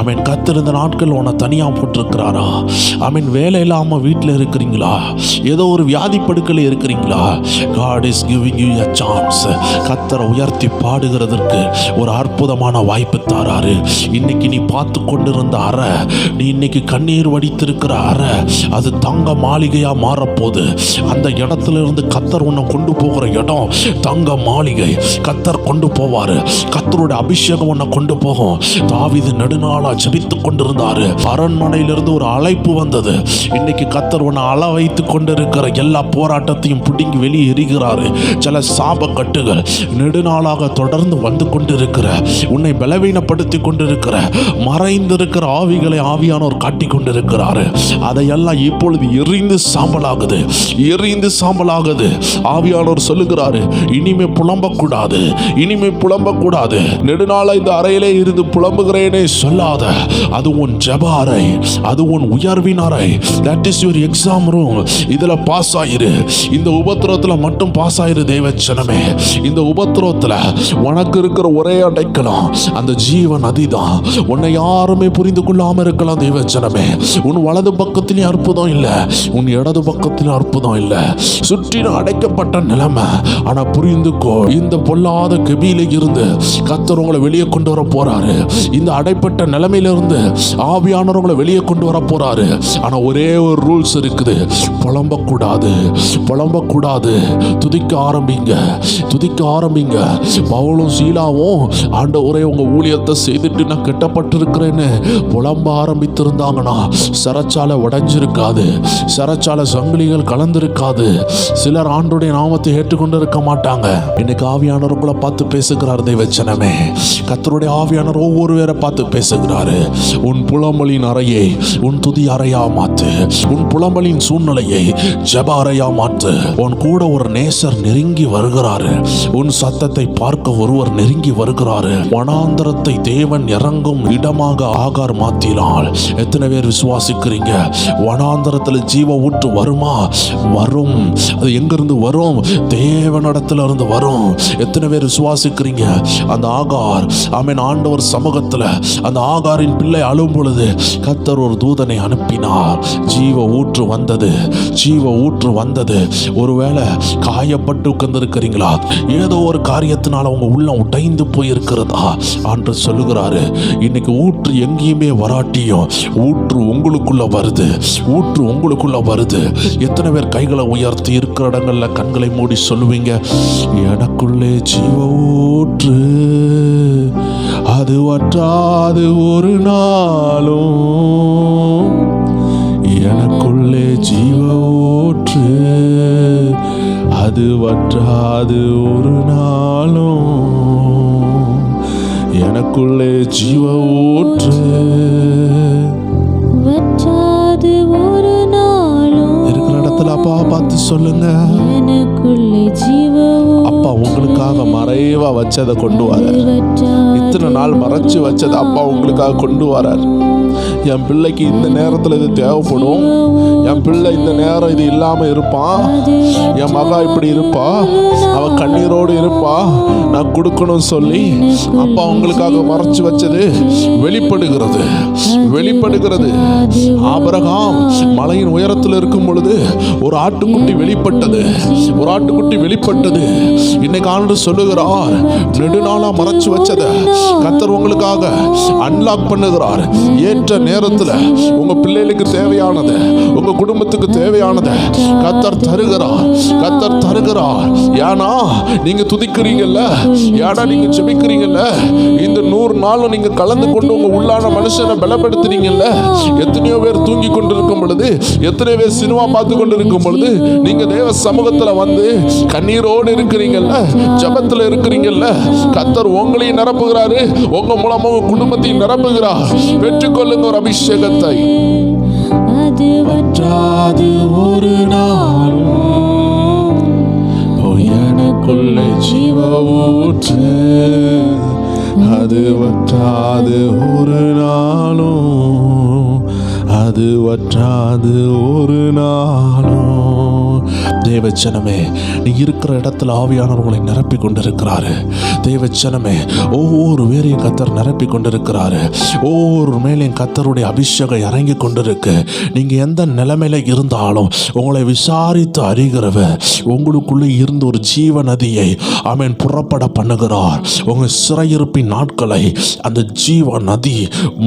அவன் கர்த்தர் இந்த நாட்கள் உன்னை தனியா போட்டிருக்கிறாரா? அவன் வேலை இல்லாம வீட்டில் இருக்கிறீங்களா? ஏதோ ஒரு வியாதி படுக்கையில் இருக்கிறீங்களா? God is giving you a chance. கர்த்தரை உயர்த்தி பாடுகிறதற்கு ஒரு அற்புதமான வாய்ப்பு தாராரு. இன்னைக்கு நீ பார்த்து கொண்டிருந்த அறை, நீ இன்னைக்கு கண்ணீர் வடித்திருக்கிற அறை, அது தங்க மாளிகையா மாறப்போகுது. அந்த இடத்துல இருந்து கர்த்தர் உன்னை கொண்டு போகிற இடம் தங்க மாளிகை. கர்த்தர் கொண்டு போவாரு. கர்த்தருடைய அபிஷேகம் உன்னை கொண்டு போகும். தாவீது நெடுநாளா ஜெபித்து கொண்டிருந்தாரு. அரண்மனையிலிருந்து ஒரு அழைப்பு வந்தது. இன்னைக்கு கர்த்தர் உன்னை அள வைத்து கொண்டிருக்கிற எல்லா போராட்டத்தையும் பிடுங்கி வெளியே எறிகிறாரு. சில சாப கட்டுகள் நெடுநாளாக தொடர்ந்து வந்து கொண்டிருக்கிற, உன்னை பலவீனப்படுத்தி கொண்டிருக்கிற, மறைந்திருக்கிற ஆவிகளை ஆவியானவர் காட்டி கொண்டிருக்கிறாரு. அதையெல்லாம் இப்பொழுது எரிந்து சாம்பலாகுது, எரிந்து சாம்பலாகுது. ஆவியானவர் சொல்லுகிறாரு, இனிமே புலம்பக்கூடாது, இனிமே புலம்பக்கூடாது. நெடுநாள இந்த அறையிலே இருந்து புலம்புகிறேனே சொல்லாத. அது உன் ஜெப அறை, அது உன் உயர்வின் அறை. That is your exam room. இதுல பாஸ் ஆயிரு. இந்த உபத்திரத்துல மட்டும் பாஸ் ஆயிரு தேவச்சனமே. இந்த உபத்திரத்துல உனக்கு இருக்கிற ஒரே அடைக்கலம் அந்த ஜீவ நதிதான். உன்னை யாருமே புரிந்து கொள்ளாம இருக்கலாம் தேவச்சனமே. உன் வலது பக்கத்திலும் அற்புதம் இல்லை, உன் இடது பக்கத்திலும் அற்புதம் இல்லை. சுற்றிலும் அடைக்கப்பட்ட நிலைமை. ஆனா புரிந்துக்கோ, இந்த பொல்லாத கெபியில இருந்து கர்த்தர் உங்களை வெளியே கொண்டு வர போறாரு. இந்த அடைப்பட்ட நிலைமையிலிருந்து ஆவியானவர் உங்களை வெளியே கொண்டு வர போறாரு. ஆனா ஒரே ஒரு ரூல்ஸ் இருக்குது, புலம்பக்கூடாது, புலம்பக்கூடாது. துதிக்க ஆரம்பிங்க, துதிக்க ஆரம்பிங்க. பவுலும் சீலாவும் ஆண்டவரே உங்க ஊழியத்தை செய்துட்டு நான் கெட்டப்பட்டிருக்கிறேன்னு புலம்ப ஆரம்பித்திருந்தாங்கன்னா சிறைச்சாலை உடைஞ்சிருக்காது, சிறைச்சாலை சங்கிலிகள் கலந்திருக்காது. சிலர் ஆண்டோடைய நாமத்தை ஏற்றுக்கொண்டு இருக்க மாட்டாங்க. இன்னைக்கு ஆவியானவர் உங்களை பார்த்து பேசுகிறார் தேவச்சனமே. கர்த்தருடைய ஆவியானவர் ஒவ்வொரு பேரை பார்த்து பேசுகிறாரு. உன் புலம்பலின் அறையை உன் துதி அறையா மாத்து, உன் புலம்பலின் சூழ்நிலையை ஜெப அறையா மாத்து. உன் கூட ஒரு நேசர் நெருங்கி வருகிறாரு, உன் சத்தத்தை பார்க்க ஒருவர் நெருங்கி வருகிறாரு. வனாந்தரத்தை தேவன் இறங்கும் இடமாக ஆகார் மாத்தினால் எத்தனை பேர் விசுவாசிக்கிறீங்க? வனாந்தரத்தில் ஜீவ ஊற்று வருமா? வரும். அது எங்கிருந்து வரும்? தேவனிடத்துல இருந்து வரும். எத்தனை பேர் விசுவாசிக்கிறீங்க? அந்த ஆகார், ஆமென், ஆண்டவர் சமூகத்துல அந்த ஆகாரின் பிள்ளை அழும் பொழுது கர்த்தர் ஒரு தூதனை அனுப்பினார். ஜீவ ஊற்று வந்தது, ஜீவ ஊற்று வந்தது. ஒருவேளை காயப்பட்டு உட்கார்ந்திருக்கிறீங்களா? ஏதோ ஒரு காரியத்தினால உங்க உள்ளம் உடைந்து போயிருக்கிறதா? ஆண்டவர் சொல்லுகிறாரு, இன்னைக்கு ஊற்று எங்கேயுமே வராட்டியும் ஊற்று உங்களுக்குள்ள வருது, ஊற்று உங்களுக்குள்ள வருது. எத்தனை பேர் கைகளை உயர்த்தி இருக்கிற இடங்கள்ல கண்களை மூடி சொல்லுவீங்க, எனக்குள்ளே ஜீவ ஊற்று அது வற்றாது ஒரு நாளும், எனக்குள்ளே ஜீவ ஊற்று அது வற்றாது ஒரு நாளும், எனக்குள்ளே ஜீவ ஊற்று வற்றாது ஒரு நாளும். இருக்கிற இடத்துல அப்பா பார்த்து சொல்லுங்க, எனக்குள்ளே ஜீவ அப்பா உங்களுக்காக மறைவா வச்சதை கொண்டு வர. இத்தனை நாள் மறைச்சு வச்சதை அப்பா உங்களுக்காக கொண்டு வரார். என் பிள்ளைக்கு இந்த நேரத்தில் இது தேவைப்படும், என் பிள்ளை இந்த நேரம் இது இல்லாம இருப்பான், என் மகா இப்படி இருப்பா, அவ கண்ணீரோடு இருப்பா, நான் கொடுக்கணும் சொல்லி அப்பா உங்களுக்காக மறைச்சு வச்சது வெளிப்படுகிறது, வெளிப்படுகிறது. ஆபிரகாம் மலையின் உயரத்தில் இருக்கும் பொழுது ஒரு ஆட்டுக்குட்டி வெளிப்பட்டது, ஒரு ஆட்டுக்குட்டி வெளிப்பட்டது. இன்னைக்கு ஆண்டு சொல்லுகிறார், நெடுநாளா மறைச்சு வச்சதை கர்த்தர் உங்களுக்காக அன்லாக் பண்ணுகிறார். ஏற்ற நேரத்தில் உங்க பிள்ளைகளுக்கு தேவையானது, உங்க குடும்பத்துக்கு தேவையானது கர்த்தர் தருகிறார், கர்த்தர் தருகிறார். ஏன்னா நீங்க துதிக்கிறீங்கல்ல, ஏன்னா நீங்க ஜெபிக்கிறீங்கல்ல, இந்த 100 நாளும் நீங்க கலந்து கொண்டு உங்க உள்ளான மனுஷனை பலப்படுத்துறீங்கல்ல. எத்தனையோ பேர் தூங்கி கொண்டிருக்கும் பொழுது, எத்தனை பேர் சினிமா பார்த்து கொண்டு இருக்கும் பொழுது நீங்க தேவ சமூகத்துல வந்து கண்ணீரோடு இருக்கிறீங்கல்ல, ஜெபத்துல இருக்கிறீங்கல்ல, கர்த்தர் உங்களையும் நிரப்புகிறாரு, உங்க மூலமா உங்க குடும்பத்தையும் நிரப்புகிறார். பெற்றுக்கொள்ளுங்க ஒரு அபிஷேகத்தை. அது வற்றாது ஒரு நாளும், எனக்குள்ளே ஜீவ ஊற்று அது வற்றாது ஒரு நாளும், அது வற்றாது ஒரு நாளும். தேவச்சனமே, நீ இருக்கிற இடத்துல ஆவியானவர் உங்களை நிரப்பி கொண்டிருக்கிறாரு. தேவச்சனமே, ஒவ்வொரு பேரையும் கர்த்தர் நிரப்பி கொண்டிருக்கிறாரு. ஒவ்வொரு மேலையும் கர்த்தருடைய அபிஷேகம் இறங்கி கொண்டிருக்கு. நீங்க எந்த நிலைமையில இருந்தாலும் உங்களை விசாரித்து அறிகிறவர் உங்களுக்குள்ளே இருந்து ஒரு ஜீவ நதியை ஆமென் புறப்பட பண்ணுகிறார். உங்க சிறையிருப்பின் நாட்களை அந்த ஜீவ நதி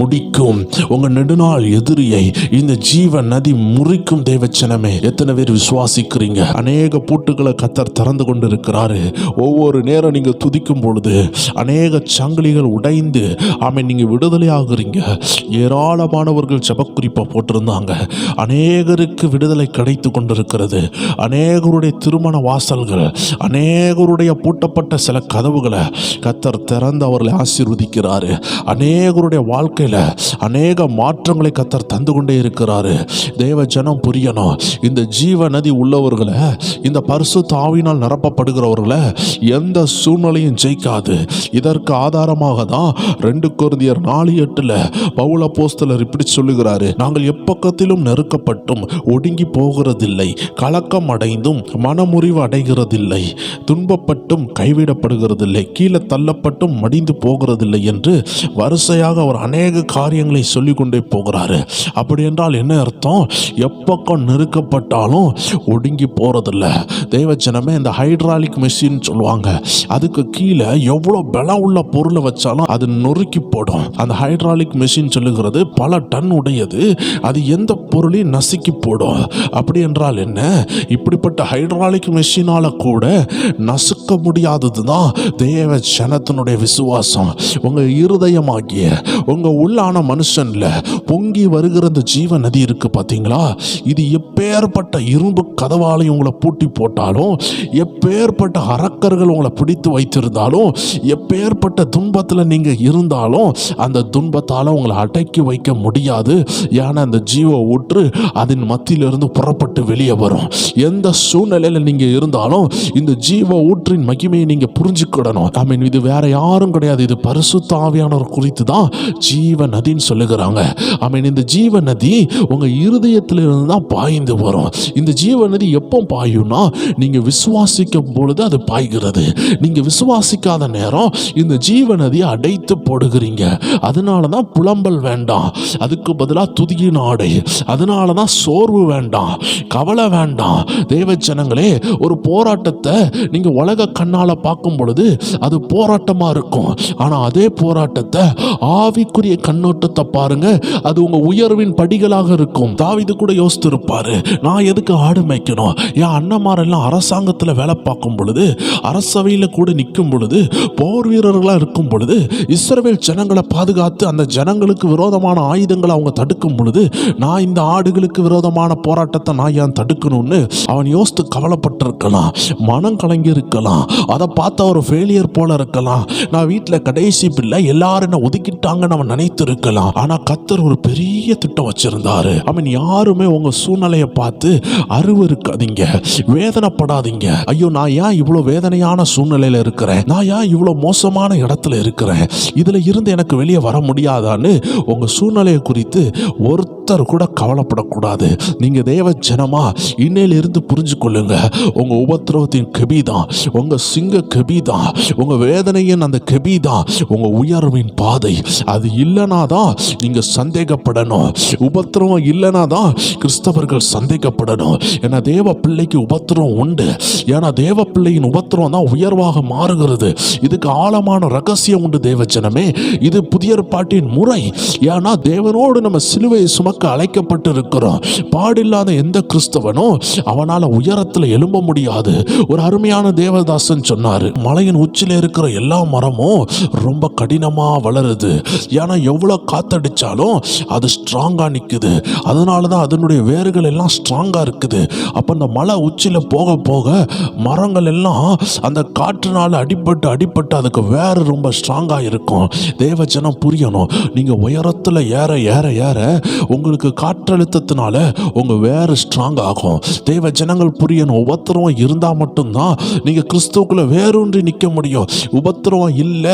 முடிக்கும். உங்க நெடுநாள் எதிரியை இந்த ஜீவ நதி முறிக்கும். தேவச்சனமே, எத்தனை பேர் விசுவாசிக்கிறீங்க? அநேக பூட்டுகளை கத்தர் திறந்து கொண்டு இருக்கிறாரு. ஒவ்வொரு நேரம் நீங்க துதிக்கும் பொழுது அநேக சங்கிலிகள் உடைந்து நீங்க விடுதலை ஆகுறீங்க. ஏராளமானவர்கள் ஜெபக்குறிப்பை போட்டிருந்தாங்க. அநேகருக்கு விடுதலை கிடைத்து கொண்டிருக்கிறது. அநேகருடைய திருமண வாசல்கள், அநேகருடைய பூட்டப்பட்ட சில கதவுகளை கத்தர் திறந்து அவர்களை ஆசீர்வதிக்கிறாரு. அநேகருடைய வாழ்க்கையில அநேக மாற்றங்களை கத்தர் தந்து கொண்டே இருக்கிறாரு. தேவ ஜனம் புரியணும், இந்த ஜீவ நதி உள்ளவர்களை, இந்த பரிசுத்த ஆவியினால் நிரப்பப்படுகிறவர்களை எந்த சூழ்நிலையும் ஜெயிக்காது. இதற்கு ஆதாரமாக தான் 2 கொரிந்தியர் 4:8 பவுல் அப்போஸ்தலர் இப்படி சொல்லுகிறாரு, நாங்கள் எப்பக்கத்திலும் நெருக்கப்பட்டும் ஒடுங்கி போகிறதில்லை, கலக்கம் அடைந்தும் மனமுறிவு அடைகிறதில்லை, துன்பப்பட்டும் கைவிடப்படுகிறதில்லை, கீழே தள்ளப்பட்டும் மடிந்து போகிறதில்லை என்று வரிசையாக அவர் அநேக காரியங்களை சொல்லிக் கொண்டே போகிறாரு. அப்படி என்றால் என்ன அர்த்தம்? எப்பக்கம் நெருக்கப்பட்டாலும் ஒடுங்கி போறதில்ல. தேவச்சனமே, இந்த ஹைட்ராலிக் மெஷின் சொல்லுவாங்க, அதுக்கு கீழே எவ்வளோ பலம் உள்ள பொருளை வச்சாலும் அது நொறுக்கி போடும். அந்த ஹைட்ராலிக் மெஷின் சொல்லுகிறது பல டன் உடையது, அது எந்த பொருளையும் நசுக்கி போடும். அப்படி என்றால் என்ன? இப்படிப்பட்ட ஹைட்ராலிக் மெஷினால கூட நசுக்க முடியாதது தான் தேவ ஜனத்தினுடைய விசுவாசம். உங்க இருதயமாகிய உங்க உள்ளான மனுஷன்ல பொங்கி வருகிற இந்த ஜீவ நதி இருக்கு பாத்தீங்களா? இது எப்பேற்பட்ட இரும்பு கதவாலையும் உங்களை பூட்டி போட்டாலும், எப்பேற்பட்ட அரக்கர்கள் உங்களை பிடித்து வைத்திருந்தாலும், எப்பேற்பட்ட துன்பத்தில் நீங்க இருந்தாலும் அந்த துன்பத்தால உங்களை அடக்கி வைக்க முடியாது. ஏன்னா அந்த ஜீவ ஊற்று அதன் மத்தியிலிருந்து புறப்பட்டு வெளியே வரும். எந்த சூழ்நிலையில நீங்க இருந்தாலும் இந்த ஜீவ ஊற்றின் மகிமையை நீங்க புரிஞ்சுக்கிடணும். இது வேற யாரும் கிடையாது, இது பரிசுத்த ஆவியானவர் குறித்து தான் ஜீவ நதின்னு சொல்லுகிறாங்க. இந்த ஜீவ நதி உங்க இருதயத்திலிருந்து தான் பாய்ந்து வரும். இந்த ஜீவ நதி எப்போ பாயும்னா, நீங்க விசுவாசிக்கும் பொழுது அது பாய்கிறது. நீங்க விசுவாசிக்காத நேரம் இந்த ஜீவ நதியை அடைத்து போடுகிறீங்க. அதனால தான் புலம்பல் வேண்டாம், அதுக்கு பதிலாக துதியின் ஆடை. அதனால தான் சோர்வு வேண்டாம், கவலை வேண்டாம். தேவ ஜனங்களே, ஒரு போராட்டத்தை நீங்க உலக கண்ணால பார்க்கும் பொழுது அது போராட்டமா இருக்கும். ஆனா அதே போராட்டத்தை ஆவிக்குரிய கண்ணோட்டத்தை பாருங்க, அது உங்க உயர்வின் படிகளாக இருக்கும். தாவீது கூட யோசித்திருப்பாரு, நான் எதுக்கு ஆடு மேய்க்கணும்? என் அண்ணன்மாரெல்லாம் அரசாங்கத்தில் வேலை பார்க்கும் பொழுது, அரசவையில் கூட நிற்கும் பொழுது, போர் வீரர்களாக இருக்கும் பொழுது, இஸ்ரவேல் ஜனங்களை பாதுகாத்து அந்த ஜனங்களுக்கு விரோதமான ஆயுதங்களை அவங்க தடுக்கும் பொழுது, நான் இந்த ஆடுகளுக்கு விரோதமான போராட்டத்தை நான் ஏன் தடுக்கணும்னு அவன் யோசித்து கவலைப்பட்டிருக்கலாம், மனம் கலங்கி இருக்கலாம். அதை பார்த்து ஒரு ஃபெயிலியர் போல இருக்கலாம். நான் வீட்டில் கடைசி பிள்ளை, எல்லாரும் என்ன ஒதுக்கிட்டாங்கன்னு அவன் நினைத்து இருக்கலாம். ஆனா கர்த்தர் ஒரு பெரிய திட்டம் வச்சிருந்தாரு. யாருமே உங்க சூழ்நிலையை பார்த்து அருவருக்காதீங்க, வேதனைப்படாதீங்க. ஐயோ, நான் ஏன் இவ்வளவு வேதனையான சூழ்நிலையில இருக்கிறேன், நான் ஏன் இவ்வளவு மோசமான இடத்துல இருக்கிறேன், இதுல இருந்து எனக்கு வெளியே வர முடியாதான்னு உங்க சூழ்நிலையை குறித்து ஒருத்தர் கூட கவலைப்படக்கூடாது. நீங்க தேவ ஜனமா இன்னையில இருந்து புரிஞ்சு கொள்ளுங்க, உங்க உபத்திரவத்தின் கெபிதான் உங்க சிங்க கெபிதான், உங்க வேதனையின் அந்த கெபிதான் உங்க உயர்வின் பாதை. அது இல்லைனா தான் நீங்க சந்தேகப்படணும். உபத்திரவம் இல்லைனா தான் கிறிஸ்தவர்கள் சந்தேகப்படணும். ஏன்னா தேவ பிள்ளைக்கு உபத்திரம் உண்டு. ஏன்னா தேவ பிள்ளையின் உபத்திரம் தான் உயர்வாக மாறுகிறது. இதுக்கு ஆழமான ரகசியம் உண்டு தேவ ஜனமே. இது புதிய ஏற்பாட்டின் முறை. ஏன்னா தேவனோடு நம்ம சிலுவையை சுமக்க அழைக்கப்பட்டு இருக்கிறோம். பாடில்லாத எந்த கிறிஸ்தவனும் அவனால உயரத்தில் எழும்ப முடியாது. ஒரு அருமையான தேவதாசன் சொன்னாரு, மலையின் உச்சில இருக்கிற எல்லா மரமும் ரொம்ப கடினமா வளருது. ஏன்னா எவ்வளவு காத்தடிச்சாலும் அது ஸ்ட்ராங்கா நிக்குது. அதனாலதான் அதனுடைய வேர்கள் எல்லாம் ஸ்ட்ராங்கா இருக்குது. அப்ப அந்த மலை உச்சில போக போக மரங்கள் எல்லாம் அந்த காற்றுனால அடிபட்டு அதுக்கு வேறு ரொம்ப ஸ்ட்ராங்கா இருக்கும். தேவ ஜனம் புரியணும், நீங்க உயரத்துல ஏற ஏற ஏற உங்களுக்கு காற்றழுத்தத்தினால உங்க வேறு ஸ்ட்ராங் ஆகும். தேவ ஜனங்கள் புரியணும், உபத்திரவம் இருந்தா மட்டும்தான் நீங்க கிறிஸ்துவுக்குள்ள வேரூன்றி நிக்க முடியும். உபத்திரவம் இல்ல,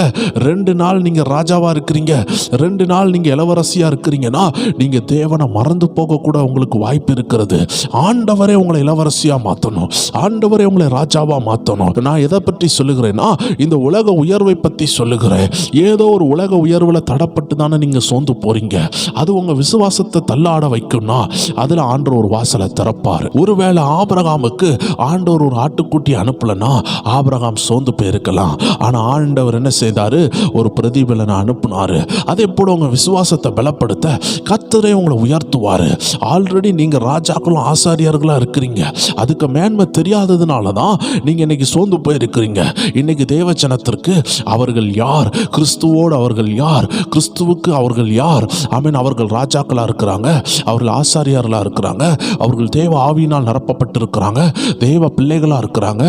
2 நாள் நீங்க ராஜாவா இருக்கிறீங்க, 2 நாள் நீங்க இளவரசியா இருக்கிறீங்கன்னா நீங்க தேவனை மறந்து போக கூட உங்களுக்கு வாய்ப்பு இருக்கிறது. ஆண்டவரே உங்களை இளவரசியா மாத்தணும், ஆண்டவரே உங்களை ராஜாவா மாத்தணும். நான் எதை பற்றி சொல்லுகிறேன்னா, இந்த உலக உயர்வை பத்தி சொல்லுகிறேன். ஏதோ ஒரு உலக உயர்வுல தடப்பட்டு தானே நீங்க சோர்ந்து போறீங்க. அது உங்க விசுவாசத்தை தள்ளாட வைக்கும்னா அதுல ஆண்டவர் ஒரு வாசலை திறப்பாரு. ஒருவேளை ஆபிரகாமுக்கு ஆண்டவர் ஒரு ஆட்டுக்குட்டி அனுப்பலன்னா ஆபிரகாம் சோர்ந்து போயிருக்கலாம். ஆனா ஆண்டவர் என்ன செய்தாரு? ஒரு பிரதிபலனை அனுப்புனாரு. அதே போல உங்க விசுவாசத்தை பலப்படுத்த கர்த்தர் கர்த்தரே உங்களை உயர்த்துவார். ஆல்ரெடி நீங்கள் ராஜாக்களும் ஆசாரியர்களாக இருக்கிறீங்க. அதுக்கு மேன்மை தெரியாததுனால தான் நீங்கள் இன்னைக்கு சோர்ந்து போயிருக்கிறீங்க. இன்னைக்கு தேவச்சனத்திற்கு அவர்கள் யார், கிறிஸ்துவோடு அவர்கள் யார், கிறிஸ்துவுக்கு அவர்கள் யார்? ஆமென். அவர்கள் ராஜாக்களாக இருக்கிறாங்க, அவர்கள் ஆசாரியர்களாக இருக்கிறாங்க, அவர்கள் தேவ ஆவியினால் நிரப்பப்பட்டிருக்கிறாங்க, தேவ பிள்ளைகளாக இருக்கிறாங்க,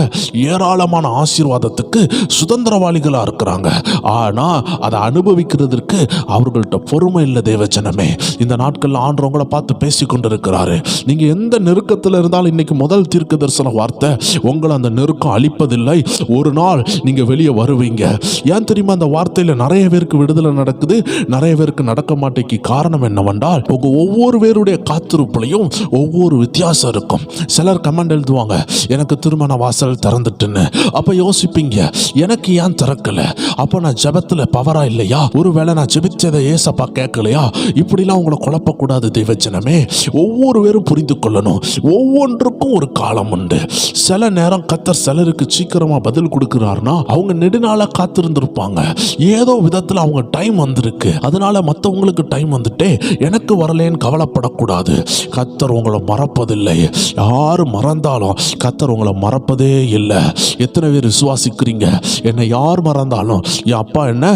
ஏராளமான ஆசீர்வாதத்துக்கு சுதந்திரவாளிகளாக இருக்கிறாங்க. ஆனால் அதை அனுபவிக்கிறதுக்கு அவர்கள்ட்ட பொறுமை இல்லை. தேவஜனமே, இந்த நாட்களில் ஆண்டவங்களை பார்த்து பேசி கொண்டிருக்கிறாரு. நீங்கள் எந்த நெருக்கத்தில் இருந்தாலும் இன்னைக்கு முதல் தீர்க்க தரிசன வார்த்தை, உங்களை அந்த நெருக்கம் அழிப்பதில்லை, ஒரு நாள் நீங்கள் வெளியே வருவீங்க. ஏன் தெரியுமா? அந்த வார்த்தையில் நிறைய பேருக்கு விடுதலை நடக்குது, நிறைய பேருக்கு நடக்க மாட்டேக்கு. காரணம் என்னவென்றால், உங்கள் ஒவ்வொரு பேருடைய காத்திருப்புலையும் ஒவ்வொரு வித்தியாசம் இருக்கும். சிலர் கமெண்ட் எழுதுவாங்க, எனக்கு திருமண வாசல் திறந்துட்டுன்னு. அப்போ யோசிப்பீங்க, எனக்கு ஏன் திறக்கல? அப்போ நான் ஜெபத்தில் பவரா இல்லையா? ஒருவேளை நான் ஜெபிச்சதை ஏசப்பா கேட்கலையா? இப்படிலாம் உங்களை குழப்பக்கூடாது தேவஜனமே. ஒவ்வொரு பேரும் புரிந்து கொள்ளணும், ஒவ்வொன்றுக்கும் ஒரு காலம் உண்டு. சில நேரம் கர்த்தர் சிலருக்கு சீக்கிரமாக பதில் கொடுக்குறாருன்னா அவங்க நெடுநாளாக காத்திருந்திருப்பாங்க. ஏதோ விதத்தில் அவங்க டைம் வந்திருக்கு, அதனால மற்றவங்களுக்கு டைம் வந்துட்டே எனக்கு வரலேன்னு கவலைப்படக்கூடாது. கர்த்தர் உங்களை மறப்பதில்லை. யார் மறந்தாலும் கர்த்தர் உங்களை மறப்பதே இல்லை. எத்தனை பேர் விசுவாசிக்கிறீங்க? என்னை யார் மறந்தாலும் என் அப்பா என்ன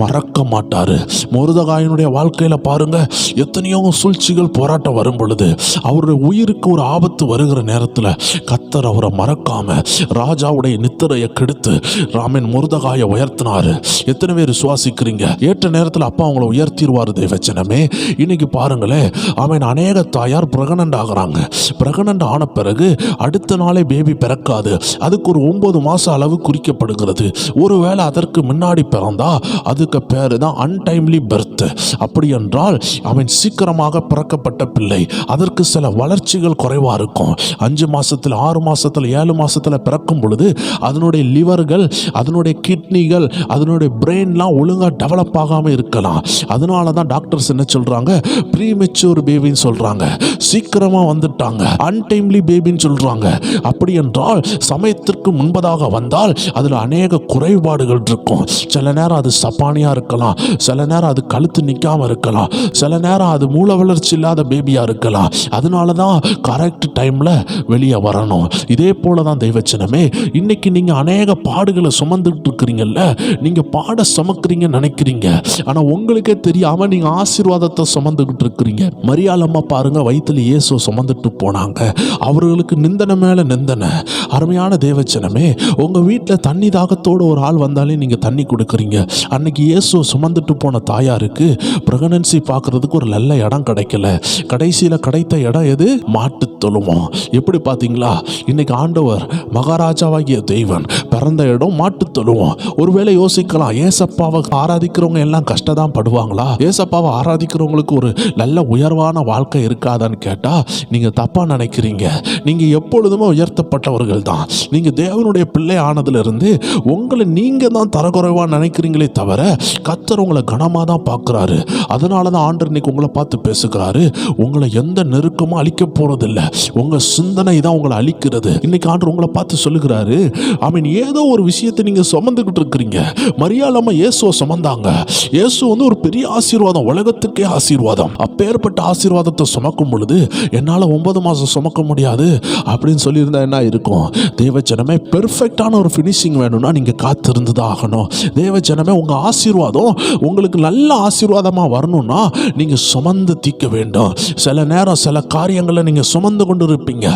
மறக்க மாட்டாரு. மொர்தெகாயினுடைய வாழ்க்கையில பாருங்க, எத்தனையோ சூழ்ச்சிகள் போராட்டம் வரும் பொழுது, அவருடைய உயிருக்கு ஒரு ஆபத்து வருகிற நேரத்தில் கர்த்தர் அவரை மறக்காம ராஜாவுடைய நித்திரையை கெடுத்து ராமன் மொர்தெகாயை உயர்த்தினாரு. எத்தனை பேர் விசுவாசிக்கிறீங்க? ஏற்ற நேரத்தில் அப்பா அவங்களை உயர்த்திடுவார் தேவச்சனமே. இன்னைக்கு பாருங்களேன், அவன் அநேக தாயார் பிரெக்னன்ட் ஆகுறாங்க. பிரெக்னன்ட் ஆன பிறகு அடுத்த நாளே பேபி பிறக்காது. அதுக்கு ஒரு 9 மாதம் அளவு குறிக்கப்படுகிறது. ஒருவேளை அதற்கு முன்னாடி பிறந்தா அதுக்கு பேர் தான் அன்டைம்லி பர்த். அப்படி என்றால் அவன் சீக்கிரமாக பிறக்கப்பட்ட பிள்ளை. அதற்கு சில வளர்ச்சிகள் குறைவாக இருக்கும். 5 மாதத்தில், 6 மாதத்தில், 7 மாதத்தில் பிறக்கும் பொழுது அதனுடைய லிவர்கள், அதனுடைய கிட்னிகள், அதனுடைய பிரெயின்லாம் ஒழுங்காக டெவலப் ஆகாமல் இருக்கலாம். அதனால தான் டாக்டர்ஸ் என்ன சொல்கிறாங்க, ப்ரீமெச்சூர் பேபின்னு சொல்கிறாங்க. சீக்கிரமாக வந்துட்டாங்க, அன்டைம்லி பேபின்னு சொல்கிறாங்க. அப்படி என்றால் சமயத்திற்கு முன்பதாக வந்தால் அதில் அநேக குறைபாடுகள் இருக்கும். சில நேரம் அது சப்பானியாக இருக்கலாம், சில நேரம் அது கழுத்து நிற்காமல் இருக்கலாம், சில நேரம் அது மூல வளர்ச்சி இல்லாத பேபியாக இருக்கலாம். அதனால தான் கரெக்ட் டைமில் வெளியே வரணும். இதே போல தான் தெய்வச்சனமே, இன்னைக்கு நீங்கள் அநேக பாடுகளை சுமந்துட்டு இருக்கிறீங்கல்ல, நீங்கள் பாட சுமக்கிறீங்கன்னு நினைக்கிறீங்க, ஆனால் உங்களுக்கே தெரியாமல் நீங்கள் ஆசீர்வாதத்தை சுமந்துக்கிட்டு இருக்கிறீங்க. மரியாள் அம்மா பாருங்க, வயிற்றுல இயேசு சுமந்துட்டு போனாங்க. அவர்களுக்கு நிந்தனை மேலே நிந்தனை. அருமையான தேவச்சனமே, உங்கள் வீட்டில் தண்ணி தாகத்தோடு ஒரு ஆள் வந்தாலே நீங்கள் தண்ணி கொடுக்குறீங்க. அன்னைக்கு இயேசு சுமந்துட்டு போன தாயாருக்கு பிரெக்னன்சி பார்க்கறதுக்கு ஒரு நல்ல இடம் கிடைக்கல. கடைசியில் கிடைத்த இடம் எது? மாட்டு தொழுவம். எப்படி பார்த்தீங்களா? இன்னைக்கு ஆண்டவர் மகாராஜாவாகிய தெய்வன் பிறந்த இடம் மாட்டு தொழுவம். ஒருவேளை யோசிக்கலாம், ஏசப்பாவை ஆராதிக்கிறவங்க எல்லாம் கஷ்டதான் படுவாங்களா? ஏசப்பாவை ஆராதிக்கிறவங்களுக்கு ஒரு நல்ல உயர்வான வாழ்க்கை இருக்காதான்னு கேட்டால் நீங்கள் தப்பாக நினைக்கிறீங்க. நீங்கள் எப்பொழுதுமே உயர்த்தப்பட்டவர்கள் தான். நீங்கள் தேவனுடைய பிள்ளை ஆனதுலேருந்து உங்களை நீங்கள் தான் தரக்குறைவாக நினைக்கிறீங்களே தவிர கர்த்தர் உங்களை கனமாக தான் பார்க்குறாரு. அதனால தான் ஆண்டவர் இன்னைக்கு உங்களை பார்த்து பேசுகிறாரு. உங்களை எந்த நெருக்கமும் அழிக்க போகிறதில்லை, உங்கள் சிந்தனை தான் உங்களை அழிக்கிறது. இன்னைக்கு ஆண்டவர் உங்களை பார்த்து சொல்லுகிறாரு, ஆமீன். ஏதோ ஒரு விஷயத்தை நீங்கள் சுமந்துக்கிட்டு இருக்கிறீங்க. மரியாள் அம்மா இயேசுவை சுமந்தாங்க. இயேசு வந்து ஒரு பெரிய ஆசீர்வாதம், உலகத்துக்கே ஆசீர்வாதம். அப்பேற்பட்ட ஆசீர்வாதத்தை சுமக்கும் பொழுது என்னால் 9 மாதம் சுமக்க முடியாது அப்படின்னு சொல்லியிருந்தா என்ன இருக்கும்? தேவஜனமே, பெர்ஃபெக்டான ஒரு ஃபினிஷிங் வேணும்னா நீங்கள் காத்திருந்து தான் ஆகணும். தேவஜனமே, உங்கள் ஆசீர்வாதம் உங்களுக்கு நல்ல ஆசீர்வாதமாக வரணும்னா நீங்கள் சுமந்து தீர்க்க வேண்டும். சில நேரம் சில காரியங்களை நீங்கள் சுமந்து கொண்டு இருப்பீங்க.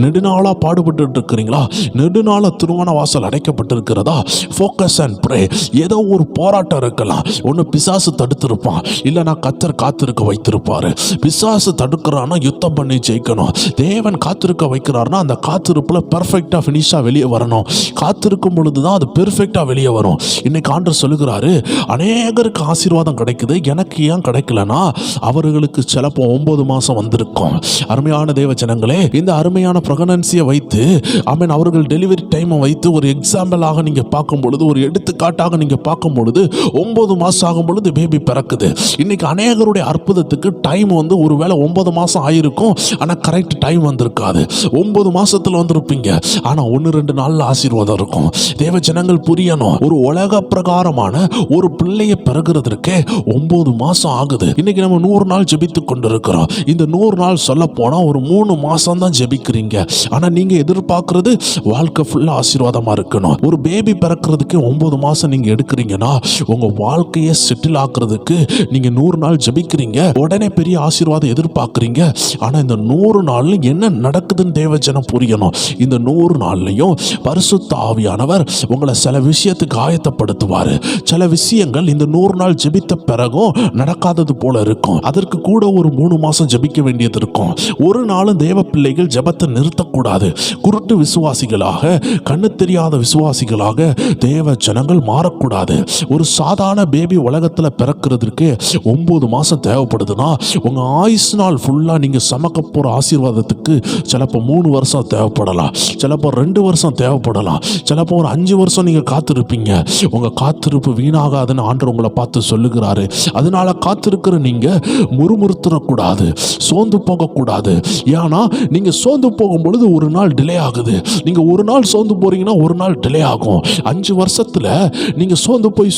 நெடுநாளாக பாடுபட்டு இருக்கிறீங்களா? நெடுநாளாக திருமண வாசல் அடைக்கப்பட்டிருக்கிறதா? Focus and pray. ஏதோ ஒரு போராட்டம் இருக்கலாம். ஒன்று பிசாசு தடுத்திருப்பான், இல்லைனா கர்த்தர் காத்திருக்க வைத்திருப்பார். பிசாசு தடுக்கிறான்னா யுத்தம் பண்ணி ஜெயிக்கணும். தேவன் காத்திருக்க வைக்கிறார்னா அந்த காத்திருப்பில் பெர்ஃபெக்டாக ஃபினிஷாக வெளியே வரணும். காத்திருக்கும் பொழுது தான் அது பெர்ஃபெக்டாக வெளியே வரும். இன்னைக்கு ஆண்டவர் சொல்லுகிறாரு, அநேகருக்கு ஆசீர்வாதம் கிடைக்குது, எனக்கு ஏன் கிடைக்கலனா அவர்களுக்கு சிலப்போ 9 மாதம் வந்திருக்கும். அருமையான தேவ ஜனங்களே, இந்த அருமையான பிரெக்னன்சியை வைத்து ஆமென், அவர்கள் டெலிவரி டைமை வைத்து ஒரு எக்ஸாம்பிளாக நீங்கள் பார்க்கும் பொழுது, ஒரு எடுத்துக்காட்டாக நீங்கள் பார்க்கும் பொழுது 9 மாதம் ஆகும் பொழுது பேபி பிறக்குது. இன்னைக்கு அநேகருடைய அற்புதத்துக்கு டைம் வந்து ஒருவேளை 9 மாதம் ஆயிருக்கும், ஆனால் கரெக்ட் டைம் வந்திருக்காது. 9 மாசத்துல வந்திருப்பீங்க, ஆனால் 1-2 நாளில் ஆசீர்வாதம் இருக்கும். தேவ ஜனங்கள் புரியணும், ஒரு உலக பிரகாரமான ஒரு பிள்ளையை பிறகுறதுக்கே 9 மாதம் ஆகுது. இன்னைக்கு நம்ம 100 நாள் நாள் ஜெபித்து கொண்டிருக்கிறோம். இந்த 100 நாள் சொல்ல போனா ஒரு 3 மாசம் தான் ஜெபிக்கிறீங்க. ஆனா நீங்க எதிர்பார்க்கறது வாழ்க்கை ஃபுல்லா ஆசீர்வாதமா இருக்கணும். ஒரு பேபி பிறக்கிறதுக்கு 9 மாசம் நீங்க எடுக்கிறீங்கன்னா உங்க வாழ்க்கையை செட்டில் ஆக்குறதுக்கு நீங்க 100 நாள் ஜெபிக்கிறீங்க. உடனே பெரிய ஆசீர்வாதம் எதிர்பார்க்கிறீங்க. ஆனா இந்த 100 நாள்ல என்ன நடக்குதுன்னு தேவஜனம் புரியணும். இந்த 100 நாள்லயும் பரிசுத்த ஆவியானவர் உங்களை சில விஷயத்துக்கு ஆயத்தப்படுத்துவாரு. சில விஷயங்கள் இந்த 100 நாள் ஜெபித்த பிறகும் நடக்காதது போல இருக்கும். அதற்கு கூட ஒரு 3 மாசம் ஜெபிக்க வேண்டியது இருக்கும். ஒரு நாளும் தேவ பிள்ளைகள் ஜெபத்தை நிறுத்தக்கூடாது. குருட்டு விசுவாசிகளாக, கண்ணு தெரியாத விசுவாசிகளாக தேவ ஜனங்கள் மாறக்கூடாது. ஒரு சாதாரண பேபி உலகத்துல பிறக்கிறதுக்கு 9 மாசம் தேவைப்படுதுன்னா உங்க ஆயுசு நாள் ஃபுல்லா நீங்க சமக்க போற ஆசீர்வாதத்துக்கு சிலப்போ 3 வருஷம் தேவைப்படலாம், சிலப்போ 2 வருஷம் தேவைப்படலாம், சிலப்போ ஒரு 5 வருஷம் நீங்க காத்திருப்பீங்க. உங்க காத்திருப்பு வீணாகாதுன்னு ஆண்டவர் உங்களை பார்த்து சொல்லுகிறாரு. அதனால காத்திருக்கிற நீங்க முறுமுறுத்துறக்கூடாது, சோர்ந்து போகக்கூடாது. ஏன்னா நீங்க சோர்ந்து போகும் பொழுது ஒரு நாள் டிலே ஆகுது. நீங்க ஒரு நாள் சோர்ந்து போறீங்கன்னா ஒரு நாள் டிலே ஆகும். 5 வருஷத்துல நீங்க சோர்ந்து போய்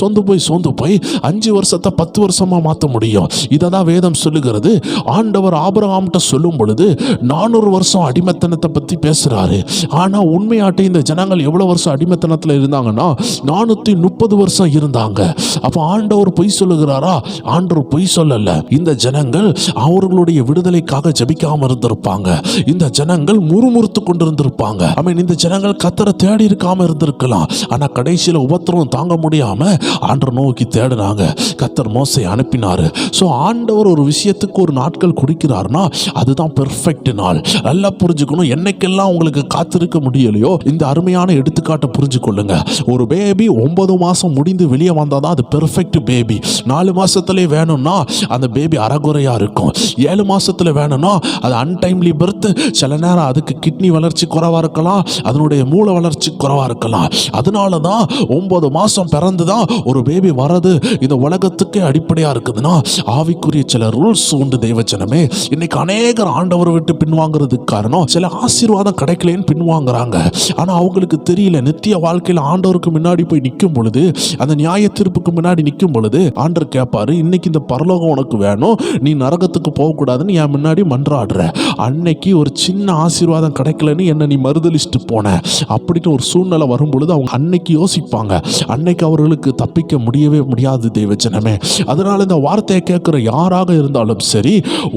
5 வருஷத்தை 10 வருஷமா மாற்ற முடியும். இதை தான் வேதம் சொல்லுகிறது. ஆண்டவர் ஆபிரகாம்கிட்ட சொல்லும் பொழுது 400 வருஷம் அடிமைத்தனத்தை பத்தி பேசுறாரு. ஆனா உண்மையாட்ட இந்த ஜனங்கள் எவ்வளவு வருஷம் அடிமைத்தனத்துல இருந்தாங்கன்னா 430 வருஷம் இருந்தாங்க. அப்ப ஆண்டவர் பொய் சொல்லுகிறாரா? ஆண்டவர் பொய் சொல்லல. இந்த ஜனங்கள் அவர்களுடைய விடுதலைக்காக ஜெபிக்காம இருந்திருப்பாங்க. இந்த ஜனங்கள் முறுமுறுத்து கொண்டிருந்திருப்பாங்க. இந்த ஜனங்கள் கர்த்தரை தேடி இருக்காம இருந்திருக்கலாம். ஆனா கடைசியில உபத்திரம் தாங்க முடியாம ஆண்டவர் நோக்கி தேடினாங்க. கர்த்தர் மோசேயை அனுப்பினாரு. சோ ஆண்டவர் ஒரு விஷயத்துக்கு ஒரு நாட்கள் கொடுக்கிறார்னா அதுதான் பெர்ஃபெக்ட் நாள். நல்லா புரிஞ்சுக்கணும். என்னைக்கெல்லாம் உங்களுக்கு காத்திருக்க முடியலையோ இந்த அருமையான எடுத்துக்காட்டை புரிஞ்சு கொள்ளுங்க. ஒரு பேபி 9 மாசம் முடிந்து வெளியே வந்தாதான் அது பெர்ஃபெக்ட் பேபி. 4 மாசத்துல வேணும்னா அந்த பேபி அறகுறையா இருக்கும். 7 மாசத்துல வேணும்னா அது அன்டைம்லி பர்த். சில நேரம் அதுக்கு கிட்னி வளர்ச்சி குறைவா இருக்கலாம், அதனுடைய மூளை வளர்ச்சி குறைவா இருக்கலாம். அதனாலதான் 9 மாசம் பிறந்துதான் ஒரு பேபி வரது இந்த உலகத்துக்கு அடிப்படையா இருக்குதுன்னா ஆவிக்குரிய சில ரூல்ஸ் உண்டு. தேவஜனமே, இன்னைக்கு அநேகர் ஆண்டவரை விட்டு பின்வாங்கிறதுக்கு காரணம் சில ஆசீர்வாதம் கிடைக்கலன்னு பின்வாங்குறாங்க. ஆனா அவங்களுக்கு தெரியல, நித்திய வாழ்க்கையில ஆண்டவருக்கு முன்னாடி போய் நிற்கும் பொழுது, அந்த நியாய தீர்ப்புக்கு முன்னாடி நிற்கும் பொழுது ஆண்டவர் கேட்பாரு, இன்னைக்கு இந்த பரலோகம் உனக்கு வேணும், நீ நரகத்துக்கு போகக்கூடாதுன்னு என் முன்னாடி மன்றாடுற. அன்னைக்கு ஒரு சின்ன ஆசீர்வாதம் கிடைக்கலன்னு என்ன நீ மறுதலிச்சுட்டு போன அப்படின்னு ஒரு சூழ்நிலை வரும் பொழுது அவங்க அன்னைக்கு யோசிப்பாங்க. அன்னைக்கு அவர்களுக்கு தப்பிக்க முடியவே முடியாது தேவஜனமே. அதனால இந்த வார்த்தையை கேட்கிற யாராக இருந்தாலும் சரி,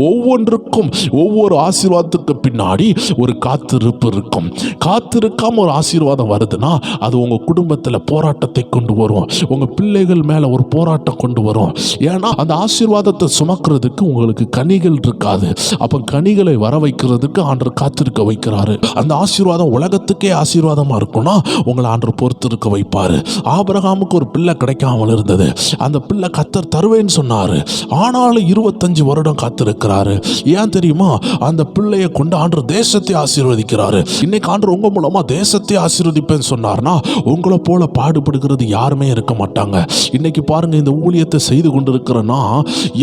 ஒவ்வொன்றுக்கும் ஒவ்வொரு ஆசீர்வாதத்துக்கு பின்னாடி ஒரு காத்திருப்பு இருக்கும். காத்திருக்காம ஒரு ஆசீர்வாதம் வருதுன்னா அது உங்க குடும்பத்தில் போராட்டத்தை கொண்டு வரும். உங்க பிள்ளைகள் மேல ஒரு போராட்டம் கொண்டு வரும். ஏன்னா அந்த ஆசீர்வாதத்தை சுமக்கிறதுக்கு உங்களுக்கு கனிகள் இருக்காது. அப்ப கனிகளை வர வைக்கிறதுக்கு ஆண்டவர் காத்திருக்க வைக்கிறாரு. அந்த ஆசீர்வாதம் உலகத்துக்கே ஆசீர்வாதமா இருக்கும்னா உங்களை ஆண்டவர் பொறுத்திருக்க வைப்பாரு. ஆபிரகாமுக்கு ஒரு பிள்ளை கிடைக்காமல் இருந்தது. அந்த பிள்ளை கர்த்தர் தருவேன்னு சொன்னாரு. ஆனாலும் 25 வருடம் காத்திருக்கிறாரு. ஏன் தெரியுமா? அந்த பிள்ளையை கொண்டு ஆண்டவர் தேசத்தை ஆசீர்வதிக்கிறாரு. இன்னைக்கு ஆண்டவர் உங்க மூலமா தேசத்தை ஆசீர்வதிப்பேன்னு சொன்னார்னா உங்களை போல பாடுபடுகிறது யாருமே இருக்க மாட்டாங்க. இன்னைக்கு பாருங்க, இந்த ஊழியத்தை செய்து கொண்டிருக்கிறேன்னா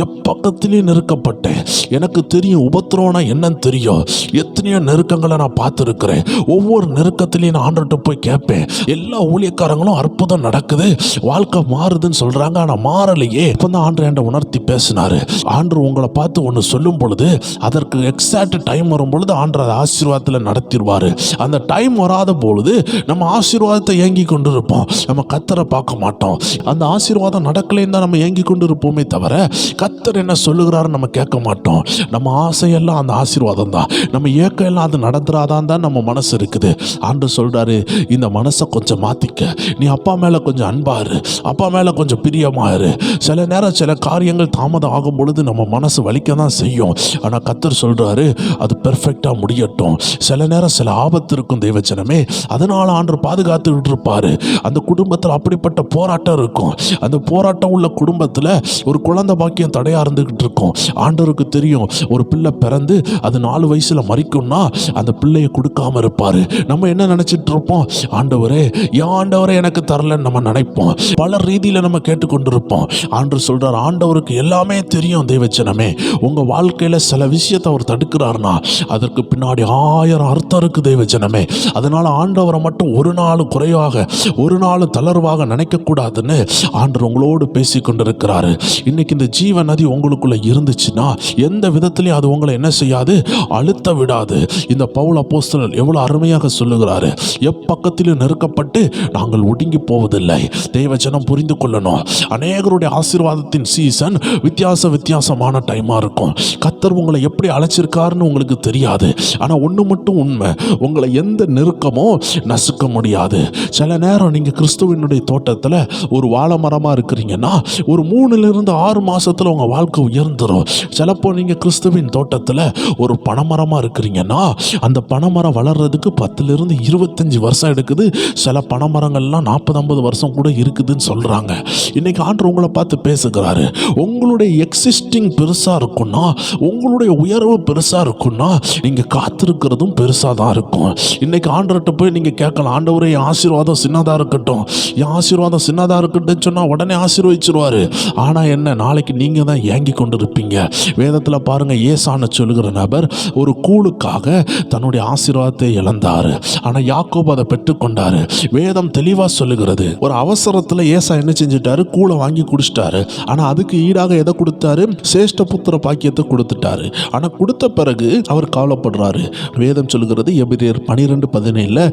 எப்பக்கத்திலேயே நெருக்கப்பட்டேன். எனக்கு தெரியும் உபத்திரவம்னா என்னன்னு தெரியும். எத்தனையோ நெருக்கங்களை நான் பார்த்துருக்கிறேன். ஒவ்வொரு நெருக்கத்திலையும் நான் ஆண்டவர்கிட்ட போய் கேட்பேன். எல்லா ஊழியக்காரங்களும் அற்புதம் நடக்குது, வாழ்க்கை மாறுதுன்னு சொல்றாங்க, ஆனா மாறலையே. இப்பதான் ஆண்டவர் என்கிட்ட உணர்த்தி பேசினாரு. ஆண்டவர் உங்களை பார்த்து ஒன்று சொல்லும் பொழுது அதற்கு எக்ஸாக்ட் டைம் வரும் பொழுது ஆண்டவர் அதை ஆசீர்வாதத்தில் நடத்திடுவாரு. அந்த டைம் வராத பொழுது நம்ம ஆசீர்வாதத்தை ஏங்கி கொண்டு இருப்போம், நம்ம கர்த்தரை பார்க்க மாட்டோம். அந்த ஆசீர்வாதம் நடக்கலைன்னு தான் நம்ம ஏங்கி கொண்டு இருப்போமே தவிர கர்த்தர் என்ன சொல்லுகிறாருன்னு நம்ம கேட்க மாட்டோம். நம்ம ஆசையெல்லாம் அந்த ஆசீர்வாதம் தான், நம்ம ஏக்கம் எல்லாம் அது நடந்துராதான் தான் நம்ம மனசு இருக்குது. ஆண்டவர் சொல்றாரு, இந்த மனசை கொஞ்சம் மாத்திக்க, நீ அப்பா மேல கொஞ்சம் அன்பாரு, அப்பா மேல கொஞ்சம் பிரியமாயிரு. சில நேரம் சில காரியங்கள் தாமதம் ஆகும் பொழுது நம்ம மனசு வலிக்க தான் செய்யும். ஆனா கர்த்தர் சொல்றாரு அது பெர்ஃபெக்டா முடியட்டும். சில நேரம் சில ஆபத்து இருக்கும் தேவஜனமே, அதனால ஆண்டவர் பாதுகாத்துக்கிட்டு இருப்பாரு. அந்த குடும்பத்தில் அப்படிப்பட்ட போராட்டம் இருக்கும். அந்த போராட்டம் உள்ள குடும்பத்தில் ஒரு குழந்தை பாக்கியம் தடையா இருந்துகிட்டு இருக்கும். ஆண்டவருக்கு தெரியும், ஒரு பிள்ளை பிறந்து அது 4 வயசுல மறிக்கும்னா அந்த பிள்ளையை கொடுக்காம இருப்பாரு. நம்ம என்ன நினைச்சிட்டு இருப்போம்? ஆண்டவரே, ஏன் ஆண்டவரே எனக்கு தரலன்னு நம்ம நினைப்போம். பல ரீதியில நம்ம கேட்டுக்கொண்டிருப்போம். ஆண்டவர் சொல்றார், ஆண்டவருக்கு எல்லாமே தெரியும் தேவச்சனமே. உங்க வாழ்க்கையில சில விஷயத்தை அவர் தடுக்கிறார்னா அதற்கு பின்னாடி 1000 அர்த்தம் இருக்கு தேவச்சனமே. அதனால ஆண்டவரை மட்டும் ஒரு நாள் குறைவாக, ஒரு நாள் தளர்வாக நினைக்க கூடாதுன்னு ஆண்டவர் உங்களோடு பேசி கொண்டிருக்கிறாரு. இன்னைக்கு இந்த ஜீவ நதி உங்களுக்குள்ள உங்களுக்குள்ள இருந்துச்சுன்னா எந்த விதத்திலையும் அது உங்களை என்ன செய்யாது, அழுத்த விடாது. இந்த பவுல் அப்போஸ்தலர் எவ்வளவு அருமையாக சொல்லுகிறாரு, எப்பக்கத்திலும் நெருக்கப்பட்டு நாங்கள் ஒடுங்கி போவதில்லை. தேவஜனம் புரிந்து கொள்ளணும். அநேகருடைய ஆசீர்வாதத்தின் சீசன் வித்தியாசமான டைமா இருக்கும். கர்த்தர் உங்களை எப்படி அழைச்சிருக்காருன்னு உங்களுக்கு தெரியாது. ஆனா ஒண்ணு மட்டும் உண்மை, உங்களை எந்த நெருக்கமோ நசுக்க முடியாது. சில நேரம் நீங்க கிறிஸ்துவினுடைய தோட்டத்துல ஒரு வாழை மரமா இருக்கிறீங்கன்னா ஒரு 3-6 மாசத்துல உங்க வாழ்க்கை உயர்ந்துரும். சிலப்போ நீங்க கிறிஸ்துவின் தோட்டத்துல ஒரு பனைமரமா இருக்கிறீங்கன்னா அந்த பனைமரம் வளர்றதுக்கு 10-25 வருஷம் எடுக்குது. சில பனைமரங்கள்லாம் 40-50 வருஷம் கூட இருக்குதுன்னு சொல்றாங்க. இன்னைக்கு ஆண்டவர் உங்களை பார்த்து பேசுகிறாரு. உங்களுடைய எக்ஸிஸ்டிங் பெருசா இருக்கும்னா, உங்களுடைய உயர்வு பெருசா இருக்கும்னா, நீங்க காத்திருக்கிறதும் பெருசா தான் இருக்கும். இன்னைக்கு ஆண்டவர்கிட்ட போய் நீங்க கேட்கலாம், ஆண்டவரே என் ஆசீர்வாதம் சின்னதா இருக்கட்டும், என் ஆசீர்வாதம் சின்னதா இருக்கட்டும் சொன்னா உடனே ஆசீர்வதிச்சிருவாரு. ஆனா என்ன, நாளைக்கு நீங்க தான் ஏங்கி கொண்டு இருப்பீங்க. வேதத்துல பாருங்க, ஏசான்னு சொல்லுகிற நபர் ஒரு கூழுக்காக தன்னுடைய ஆசீர்வாதத்தை இழந்தாரு. ஆனா யாக்கோபு அதை பெற்றுக்கொண்டாரு. வேதம் தெளிவா சொல்லுகிறது, ஒரு அவசரத்துல ஏசா என்ன செஞ்சிட்டாரு, கூழை வாங்கி குடிச்சிட்டாரு. ஆனா அதுக்கு ஈடாக எதை கொடுத்தாரு, சேஷ்ட புத்திர பாக்கியத்தை கொடுத்துட்டாரு. ஆனா கொடுத்த பிறகு அவர் கவலைப்படுறாரு. வேதம் சொல்லுகிறது எபிரேயர் 12:17,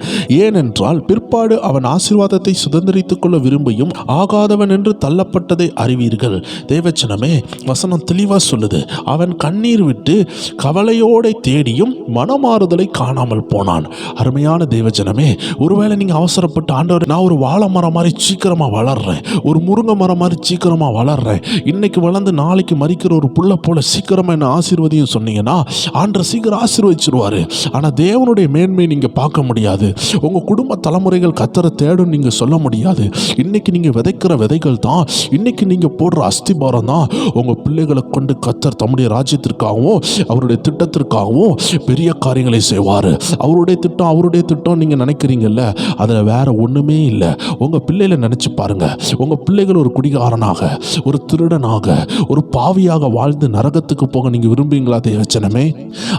ஏனென்றால் பிற்பாடு அவன் ஆசீர்வாதத்தை சுதந்திரித்துக் கொள்ள விரும்பியும் ஆகாதவன் என்று தள்ளப்பட்டதை அறிவீர்கள். தேவச்சனமே, வசனம் தெளிவா சொல்லுது, அவன் கண்ணீர் விட்டு கவலையோட தேடியும் மனமாறுதலை காணாமல் போனான். அருமையான தேவஜனமே, ஒருவேளை நீங்க அவசரப்பட்டு, ஆண்டவர் நான் ஒரு வாழை மரம் மாதிரி சீக்கிரமா வளர்றேன், ஒரு முருங்கை மரம் மாதிரி சீக்கிரமா வளர்றேன், இன்னைக்கு வளர்ந்து நாளைக்கு மறிக்கிற ஒரு புள்ள போல சீக்கிரமா என்ன ஆசீர்வதியும் சொன்னீங்கன்னா ஆண்டவர் சீக்கிரம் ஆசீர்வதிச்சிருவாரு. ஆனா தேவனுடைய மேன்மை நீங்க பார்க்க முடியாது. உங்க குடும்ப தலைமுறைகள் கர்த்தரை தேடும் நீங்க சொல்ல முடியாது. இன்னைக்கு நீங்க விதைக்கிற விதைகள் தான், இன்னைக்கு நீங்க போடுற அஸ்திபாரம் தான் உங்க பிள்ளைகளை கொண்டு கர்த்தர் தம்முடைய ராஜ்யத்திற்காகவும் அவருடைய திட்டத்திற்காகவும் பெரிய காரியங்களை செய்வாரு. அவருடைய திட்டம் நீங்க நினைக்கிறீங்கல்ல, அதுல வேற ஒண்ணுமே இல்லை. உங்க பிள்ளைகளை நினைச்சு பாருங்க. உங்க பிள்ளைகள் ஒரு குடிகாரனாக, ஒரு திருடனாக, ஒரு பாவியாக வாழ்ந்து நரகத்துக்கு போக நீங்க விரும்புவீங்களா தேவச்சனமே?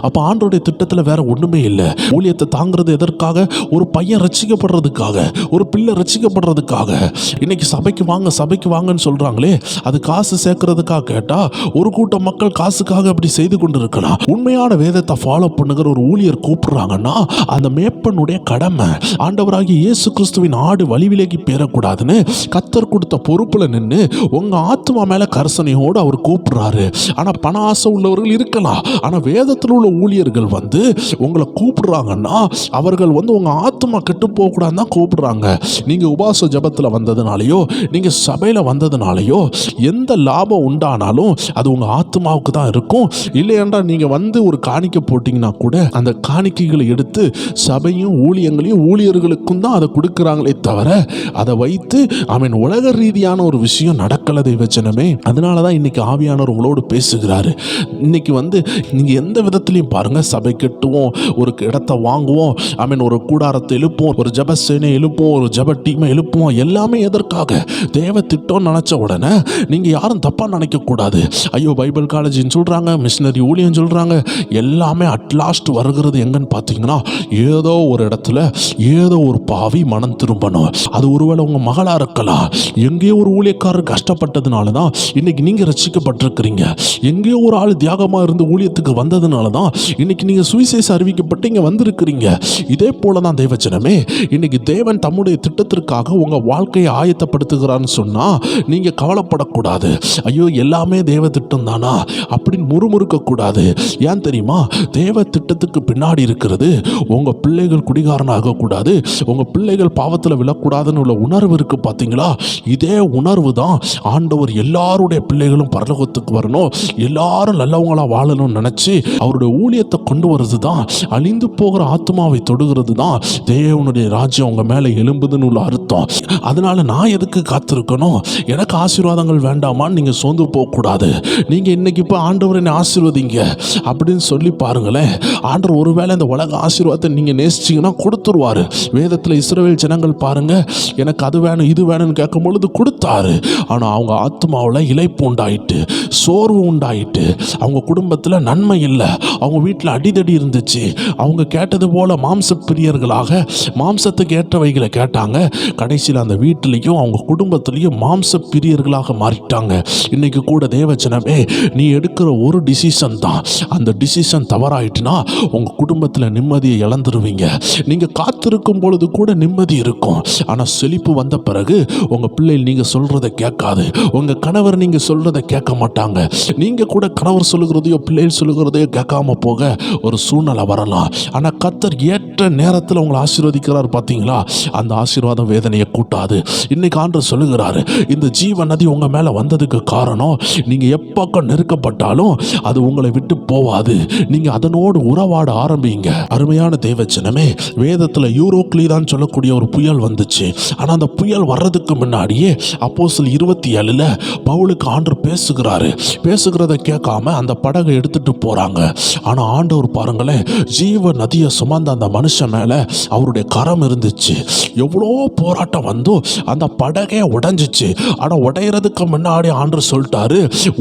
அப்ப ஆண்டவருடைய திட்டத்துல வேற ஒண்ணுமே இல்லை. ஊழியத்தை தாங்கிறது எதற்காக? ஒரு பையன் ரட்சிக்கப்படுறதுக்காக, ஒரு பிள்ளை ரட்சிக்கப்படுறதுக்காக. இன்னைக்கு சபைக்கு வாங்கன்னு சொல்றாங்களே, அது காசு சேர்க்கறதுக்காக கேட்டா ஒரு கூட்டம் மக்கள் காசுக்காக அப்படி செய்து கொண்டு இருக்கலாம். உண்மையான வேதத்தை ஃபாலோ பண்ணுகிற ஒரு ஊழியர் கூப்பிடுறாங்கன்னா அந்த மேப்பனுடைய கடமை. ஆண்டவராகிய இயேசு கிறிஸ்துவின் ஆடு வழிவிலகி பேரக்கூடாதுன்னு கர்த்தர் கொடுத்த பொறுப்புல நின்று உங்க ஆத்மா மேல கரிசனையோடு அவர் கூப்பிடுறாரு. ஆனா பண ஆசை உள்ளவர்கள் இருக்கலாம். ஆனா வேதத்தில் உள்ள ஊழியர்கள் உங்களை கூப்பிடுறாங்கன்னா அவர்கள் உங்க ஆத்மா கெட்டு போக கூடாதுன்னு தான் கூப்பிடுறாங்க. நீங்க உபாச ஜபத்துல வந்ததுனாலயோ, நீங்க சபையில வந்ததுனாலயோ எந்த லாபம் உண்டானாலும் அது உங்க ஆத்மாவுக்கு தான் இருக்கும். இல்லையென்றால் நீங்க ஒரு காணிக்கை போட்டீங்கன்னா கூட அந்த காணிக்கைகளை எடுத்து சபையும் ஊழியங்களையும் ஊழியர்களுக்கும் தான் அதை கொடுக்குறாங்களே தவிர அதை வைத்து அவன் உலக ரீதியான ஒரு விஷயம் நடக்கல தேவச்சனமே. அதனாலதான் இன்னைக்கு ஆவியானவர் உங்களோடு பேசுகிறாரு. இன்னைக்கு நீங்க எந்த விதத்திலையும் பாருங்க, சபை கட்டுவோம், ஒரு இடத்தை வாங்குவோம், ஒரு கூடாரத்தை எழுப்புவோம், ஒரு ஜப சேனை எழுப்புவோம், ஒரு ஜப டீமை எழுப்புவோம். எல்லாமே எதற்காக? தேவ திட்டம் நினைச்ச உடனே நீங்க யாரும் தப்பா நினைக்க கூடாது. ஐயோ பைபிள் காலேஜ்னு சொல்றாங்க, மிஷினரி ஊழியம் சொல்றாங்க, எல்லாமே அட்லாஸ்ட் வருகிறது எங்கன்னு பார்த்தீங்கன்னா ஏதோ ஒரு இடத்துல ஏதோ ஒரு பாவி மனம் திரும்பணும். அது ஒருவேளை உங்க மகளா இருக்கலாம். எங்கேயோ ஒரு ஊழியக்காரர் கஷ்டப்பட்டதுனால தான் இன்னைக்கு நீங்க ரட்சிக்கப்பட்டிருக்கிறீங்க. எங்கேயோ ஒரு ஆள் தியாகமா இருந்து ஊழியத்துக்கு வந்ததுனால தான் இன்னைக்கு நீங்க சுவிசேஷம் அறிவிக்கப்பட்டு இங்க வந்திருக்கிறீங்க. இதே போலதான் தேவச்சனமே, இன்னைக்கு தேவன் தம்முடைய திட்டத்திற்காக உங்க வாழ்க்கையை ஆயத்தப்படுத்துகிறான்னு சொன்னா நீங்க கவலைப்படக்கூடாது. ஐயோ எல்லாமே தேவ திட்டம் தானா அப்படின்னு முறுமுறுக்க கூடாது. ஏன் தெரியுமா? தேவ திட்டத்துக்கு பின்னாடி இருக்கிறது உங்க பிள்ளைகள் குடிகாரனாக கூடாது, உங்க பிள்ளைகள் பாவத்தில் விழக்கூடாதுன்னு உள்ள உணர்வு இருக்கு பார்த்தீங்களா? இதே உணர்வு தான் ஆண்டவர் எல்லாருடைய பிள்ளைகளும் பரலோகத்துக்கு வரணும், எல்லாரும் நல்லவங்களா வாழணும்னு நினைச்சு அவருடைய ஊழியத்தை கொண்டு வருது தான், அழிந்து போகிற ஆத்மாவை தொடுகிறது தான் தேவனுடைய ராஜ்யம் உங்க மேல எழும்புதுன்னு உள்ள அர்த்தம். அதனால நான் எதுக்கு காத்திருக்கணும்? எனக்கு ஆசீர்வாதங்கள் வேண்டாமான்னு நீங்க சோர்ந்து போக கூடாது. நீங்க இன்னைக்கு இப்போ ஆண்டவர் என்னை ஆசீர்வதிங்க அப்படின்னு சொல்லி பாருங்களேன். ஆண்டவர் ஒருவேளை இந்த உலக ஆசீர்வாதத்தை நீங்க நேசிச்சீங்கன்னா கொடுத்துருவாரு. வேதத்தில் இஸ்ரவேல் ஜனங்கள் பாருங்க, எனக்கு அது வேணும் இது வேணும்னு கேட்கும் பொழுது கொடுத்தாரு. ஆனா அவங்க ஆத்மாவில் இளைப்பு உண்டாயிட்டு சோர்வு உண்டாயிட்டு, அவங்க குடும்பத்தில் நன்மை இல்லை, அவங்க வீட்டில் அடிதடி இருந்துச்சு, அவங்க கேட்டது போல மாம்ச பிரியர்களாக மாம்சத்துக்கு ஏற்றவைகளை கேட்டாங்க. கடைசியில் அந்த வீட்டிலையும் அவங்க குடும்பத்திலையும் மாம்ச பிரியர்களாக மாறிட்டாங்க. இன்னைக்கு கூட தேவச்சனமே, நீ எடுக்கிற ஒரு டிசிஷன் தான், அந்த டிசிஷன் தவறாயிட்டுனா உங்கள் குடும்பத்தில் நிம்மதியை இழந்துருவீங்க. நீங்கள் காத்திருக்கும் பொழுது கூட நிம்மதி இருக்கும், ஆனால் செழிப்பு வந்த பிறகு உங்கள் பிள்ளைகள் நீங்கள் சொல்கிறத கேட்காது, உங்கள் கணவர் நீங்கள் சொல்கிறத கேட்க மாட்டாங்க. நீங்கள் கூட கணவர் சொல்லுகிறதையோ பிள்ளைகள் சொல்லுகிறதையோ கேட்காம போக ஒரு சூழ்நிலை வரலாம். ஆனால் கர்த்தர் ஏற்ற நேரத்தில் உங்களை ஆசீர்வதிக்கிறார். பார்த்தீங்களா, அந்த ஆசீர்வாதம் வேதனையை கூட்டாது. இன்னைக்கு ஆண்டவர் சொல்லுகிறாரு, இந்த ஜீவ நதி உங்கள் மேலே வந்ததுக்கு காரணம், நீங்கள் எப்போ நெருக்கப்பட்டாலும் அது உங்களை விட்டு போவாது. நீங்கள் அதனோடு உறவாட ஆரம்பிங்க. அருமையான தேவச்சனமே, வேதத்தில் யூரோக்ளிதான் சொல்லக்கூடிய ஒரு புயல் வந்துச்சு. ஆனால் அந்த புயல் வர்றதுக்கு முன்னாடியே அப்போஸ்தலர் 27 பவுலுக்கு ஆண்டவர் பேசுகிறத கேட்காம அந்த படகை எடுத்துட்டு போறாங்க. ஆனா ஆண்டவர் பாருங்களேன், ஜீவ நதியை சுமந்த அந்த மனுஷன் மேல அவருடைய கரம் இருந்துச்சு. எவ்வளோ போராட்டம் வந்து அந்த படகே உடைஞ்சிச்சு. ஆனா உடையறதுக்கு முன்னாடி ஆண்டவர் சொல்லிட்டாரு,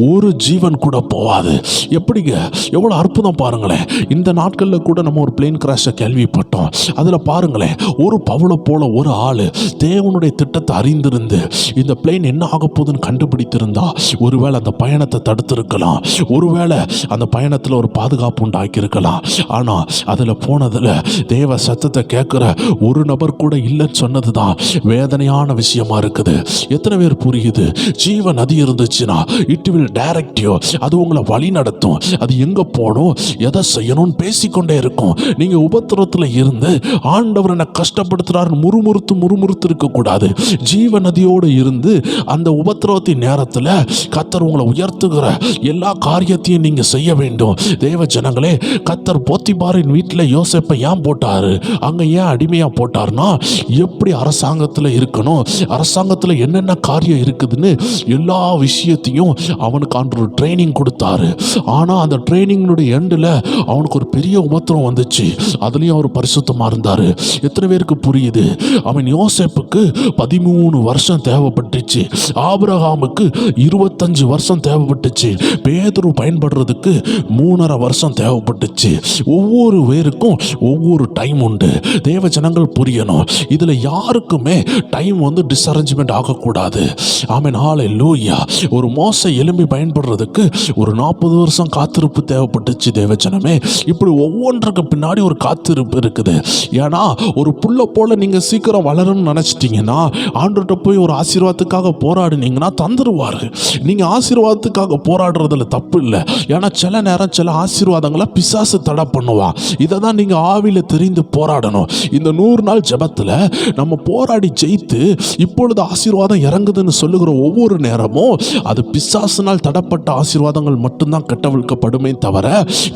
ஒரு ஜீவன் கூட போவாது. எப்படிங்க, எவ்வளோ அற்புதம் பாருங்களேன். இந்த நாட்களில் கூட நம்ம ஒரு பிளேன் கிராஷை கேள்விப்பட்டோம். அதில் பாருங்களேன், ஒரு பவுலை போல ஒரு ஆள் தேவனுடைய திட்டத்தை அறிந்திருந்து இந்த பிளேன் என்ன ஆக போகுதுன்னு கண்டுபிடித்திருந்தா ஒருவேளை அந்த பயணத்தை தடுத்திருக்கலாம், ஒருவேளை அந்த பயணத்தில் ஒரு பாதுகாப்பு உண்டாக்கியிருக்கலாம். ஆனால் அதில் போனதில் தேவ சத்தத்தை கேட்குற ஒரு நபர் கூட இல்லைன்னு சொன்னது தான் வேதனையான விஷயமா இருக்குது. எத்தனை பேர் புரியுது? ஜீவ நதி இருந்துச்சுன்னா இட் வில் டைரக்ட் யூ, அது உங்களை வழி நடத்தும். அது எங்கே போகணும், எதை செய்யணும்னு பேசிக்கொண்டே இருக்கும். நீங்கள் உபத்திரத்தில் இருந்து ஆண்டவர் என்னை கஷ்டப்படுத்துறாரு முறுமுறுத்து இருக்கக்கூடாது. ஜீவ நதியோடு இருந்து அந்த உபத்திரவத்தின் நேரத்தில் கர்த்தர் உங்களை உயர்த்துகிற எல்லா காரியத்தையும் நீங்கள் செய்ய வேண்டும். தேவ ஜனங்களே, கர்த்தர் போத்திபாரின் வீட்டில் யோசேப்பை ஏன் போட்டாரு, அங்கே ஏன் அடிமையாக போட்டார்னா, எப்படி அரசாங்கத்தில் இருக்கணும், அரசாங்கத்தில் என்னென்ன காரியம் இருக்குதுன்னு எல்லா விஷயத்தையும் அவனுக்கு ஆண்டவர் ட்ரைனிங் கொடுத்தாரு. ஆனால் அந்த ட்ரைனிங்கினுடைய எண்டில் அவனுக்கு ஒரு பெரிய உபத்திரம் வந்துச்சு. அதுலேயும் அவர் பரிசுத்தமாக இருந்தார். எத்தனை பேருக்கு புரியுது? அவன் யோசேப்புக்கு 13 வருஷம் தேவைப்பட்டுச்சு, ஆபிரகாமுக்கு 25 வருஷம் தேவைப்பட்டுச்சு, பேதுரு பயன்படுறதுக்கு 3.5 வருஷம் தேவைப்பட்டுச்சு. ஒவ்வொரு பேருக்கும் ஒவ்வொரு டைம் உண்டு. தேவ ஜனங்கள் புரியணும், இதில் யாருக்குமே டைம் வந்து டிஸ்அரேஞ்ச்மெண்ட் ஆகக்கூடாது. ஆமென், ஹல்லேலூயா. ஒரு மோசை எலும்பி பயன்படுறதுக்கு ஒரு 40 வருஷம் காத்திருப்பு தேவைப்பட்டுச்சு. தேவ ஜனமே, இப்படி ஒவ்வொன்றுக்கு பின்னாடி ஒரு காத்திருப்பு இருக்குது. ஏன்னா ஒரு புல்ல போல நீங்கள் சீக்கிரம் வளரணும்னு நினச்சிட்டிங்கன்னா ஆண்டவர்கிட்ட போய் ஒரு ஆசீர்வாதத்துக்காக போராடினீங்கன்னா தந்துருவார். நீங்கள் ஆசீர்வாதத்துக்காக போராடுறதுல தப்பு இல்லை. ஏன்னா சில நேரம் சில ஆசீர்வாதங்களை பிசாசு தடை பண்ணுவான். இதை தான் நீங்கள் ஆவியில் தெரிந்து போராடணும். இந்த 100 நாள் ஜெபத்தில் நம்ம போராடி ஜெயித்து இப்பொழுது ஆசீர்வாதம் இறங்குதுன்னு சொல்லுகிற ஒவ்வொரு நேரமும் அது பிசாசினால் தடப்பட்ட ஆசீர்வாதங்கள் மட்டும்தான் கட்டவிழ்க்கப்படுமே தவிர,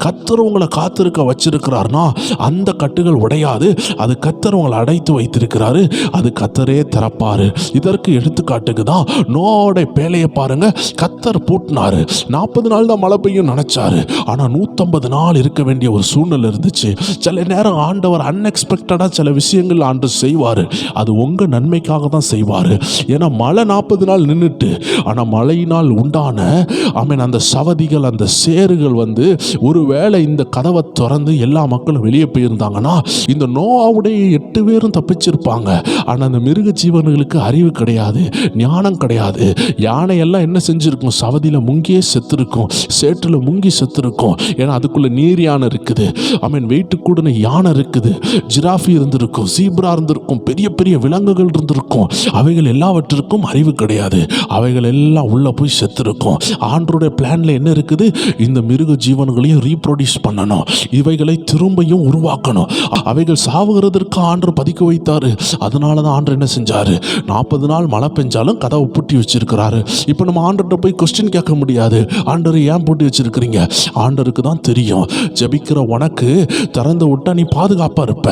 கர்த்தர் உங்களை காத்திருக்க வச்சிருக்கிறார்னா அந்த கட்டுகள் உடையாது. அது கர்த்தர் உங்களை அடைத்து வைத்திருக்கிறாரு, அது கர்த்தரே திறப்பாரு. இதற்கு எடுத்துக்காட்டுக்கு தான் நோவோட பேழையை பாருங்க. கர்த்தர் பூட்டினாரு, 40 நாள் தான் மழை பெய்யும் நினைச்சாரு, ஆனா 150 நாள் இருக்க வேண்டிய ஒரு சூழ்நிலை இருந்துச்சு. சில நேரம் ஆண்டவர் அன்எக்ஸ்பெக்டடா சில விஷயங்கள் ஆண்டு செய்வாரு. அது உங்க நன்மைக்காக தான் செய்வாரு. ஏன்னா மழை 40 நாள் நின்றுட்டு, ஆனா மழையினால் உண்டான அந்த சவதிகள், அந்த சேறுகள் வந்து ஒருவேளை இந்த கதவை திறந்து எல்லா மக்களும் வெளியே போயிருந்தாங்கன்னா இந்த நோவாவுடைய 8 பேரும் தப்பிச்சிருப்பாங்க. ஆனா அந்த மிருக ஜீவன்களுக்கு அறிவு கிடையாது, ஞானம் கிடையாது. யானை எல்லாம் என்ன செஞ்சிருக்கும், சவதியில முங்கியே செத்துருக்கும், சேற்றுல முங்கி செத்துருக்கும். ஏன்னா அதுக்குள்ள நீர் யானை இருக்குது, வெயிட்டு கூடின யானை இருக்குது, ஜிராஃபி இருந்திருக்கும், சீப்ரா இருந்திருக்கும், பெரிய பெரிய விலங்குகள் இருந்திருக்கும். அவைகள் எல்லாவற்றிற்கும் அறிவு கிடையாது, அவைகள் எல்லாம் உள்ள போய் செத்துருக்கும். ஆண்டவருடைய பிளான்ல என்ன இருக்குது, இந்த மிருக ஜீவன்களையும் ரீப்ரொடியூஸ் பண்ணணும், இவைகளை திரும்பியும் உருவாக்கணும். அவைகள் சாவுகிறதற்கு ஆண்டவர் பதுக்கி வைத்தாரு. அதனால தான் ஆண்டவர் என்ன செஞ்சாரு, 40 நாள் மழை பெஞ்சாலும் கதவை பூட்டி வச்சிருக்கிறாரு. இப்போ நம்ம ஆண்டவர்கிட்ட போய் கொஸ்டின் கேட்க முடியாது, ஆண்டவர் ஏன் பூட்டி வச்சிருக்கிறீங்க. ஆண்டவருக்கு தான் தெரியும். ஜெபிக்கிற உனக்கு திறந்து விட்டா நீ பாதுகாப்பு பாதுகாப்பாக இருப்ப.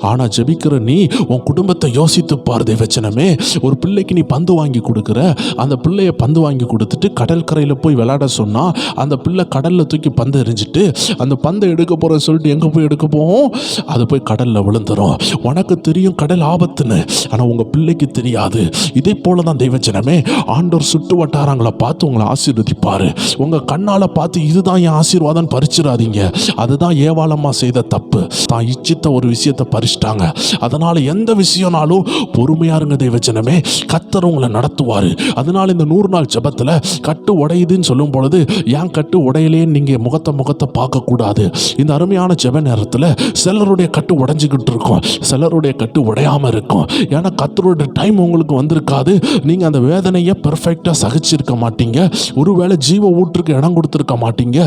ஆனால் ஜெபிக்கிற நீ உன் குடும்பத்தை யோசித்து பார் தேவச்சனமே. ஒரு பிள்ளைக்கு நீ பந்து வாங்கி கொடுக்குற, அந்த பிள்ளைய பந்து வாங்கி கொடுத்துட்டு கடல் கரையில் போய் விளையாட சொன்னால் அந்த பிள்ளை கடலில் தூக்கி பந்து எரிஞ்சிட்டு அந்த பந்தை எடுக்க போகிறேன்னு சொல்லிட்டு எங்கே போய் எடுக்க போவோம்? அது போய் கடலில் விழுந்துடும். உனக்கு தெரியும் கடல் ஆபத்துன்னு, ஆனால் உங்கள் பிள்ளைக்கு தெரியாது. இதே போல தான் தெய்வச்சனமே, ஆண்டவர் சுட்டு வட்டாரங்களை பார்த்து உங்களை ஆசீர்வதிப்பார். உங்கள் கண்ணால் பார்த்து இதுதான் என் ஆசீர்வாதம் பறிச்சிடாதீங்க. அதுதான் ஏவாளம்மா செய்த தப்பு. தான் இச்சித்த ஒரு விஷயத்தை பறிச்சிட்டாங்க. அதனால் எந்த விஷயம்னாலும் பொறுமையாக இருங்க தெய்வச்சனமே, கர்த்தர் உங்களை நடத்துவார். அதனால் இந்த 100 நாள் ஜெபத்தில் கட்டு உடையுதுன்னு சொல்லும் பொழுது ஏன் கட்டு உடையலேன்னு நீங்கள் முகத்தை பார்க்கக்கூடாது. இந்த அருமையான ஜெப நேரத்தில் சிலருடைய கட்டு உடைஞ்சிக்கிட்டு இருக்கும், சிலருடைய கட்டு உடையாமல் இருக்கும். ஏன்னா கர்த்தருடைய டைம் உங்களுக்கு வந்திருக்காது. நீங்கள் அந்த வேதனையை பெர்ஃபெக்டாக சகிச்சிருக்க மாட்டீங்க. ஒருவேளை ஜீவ ஊற்றுக்கு இடம் கொடுத்துருக்க மாட்டீங்க.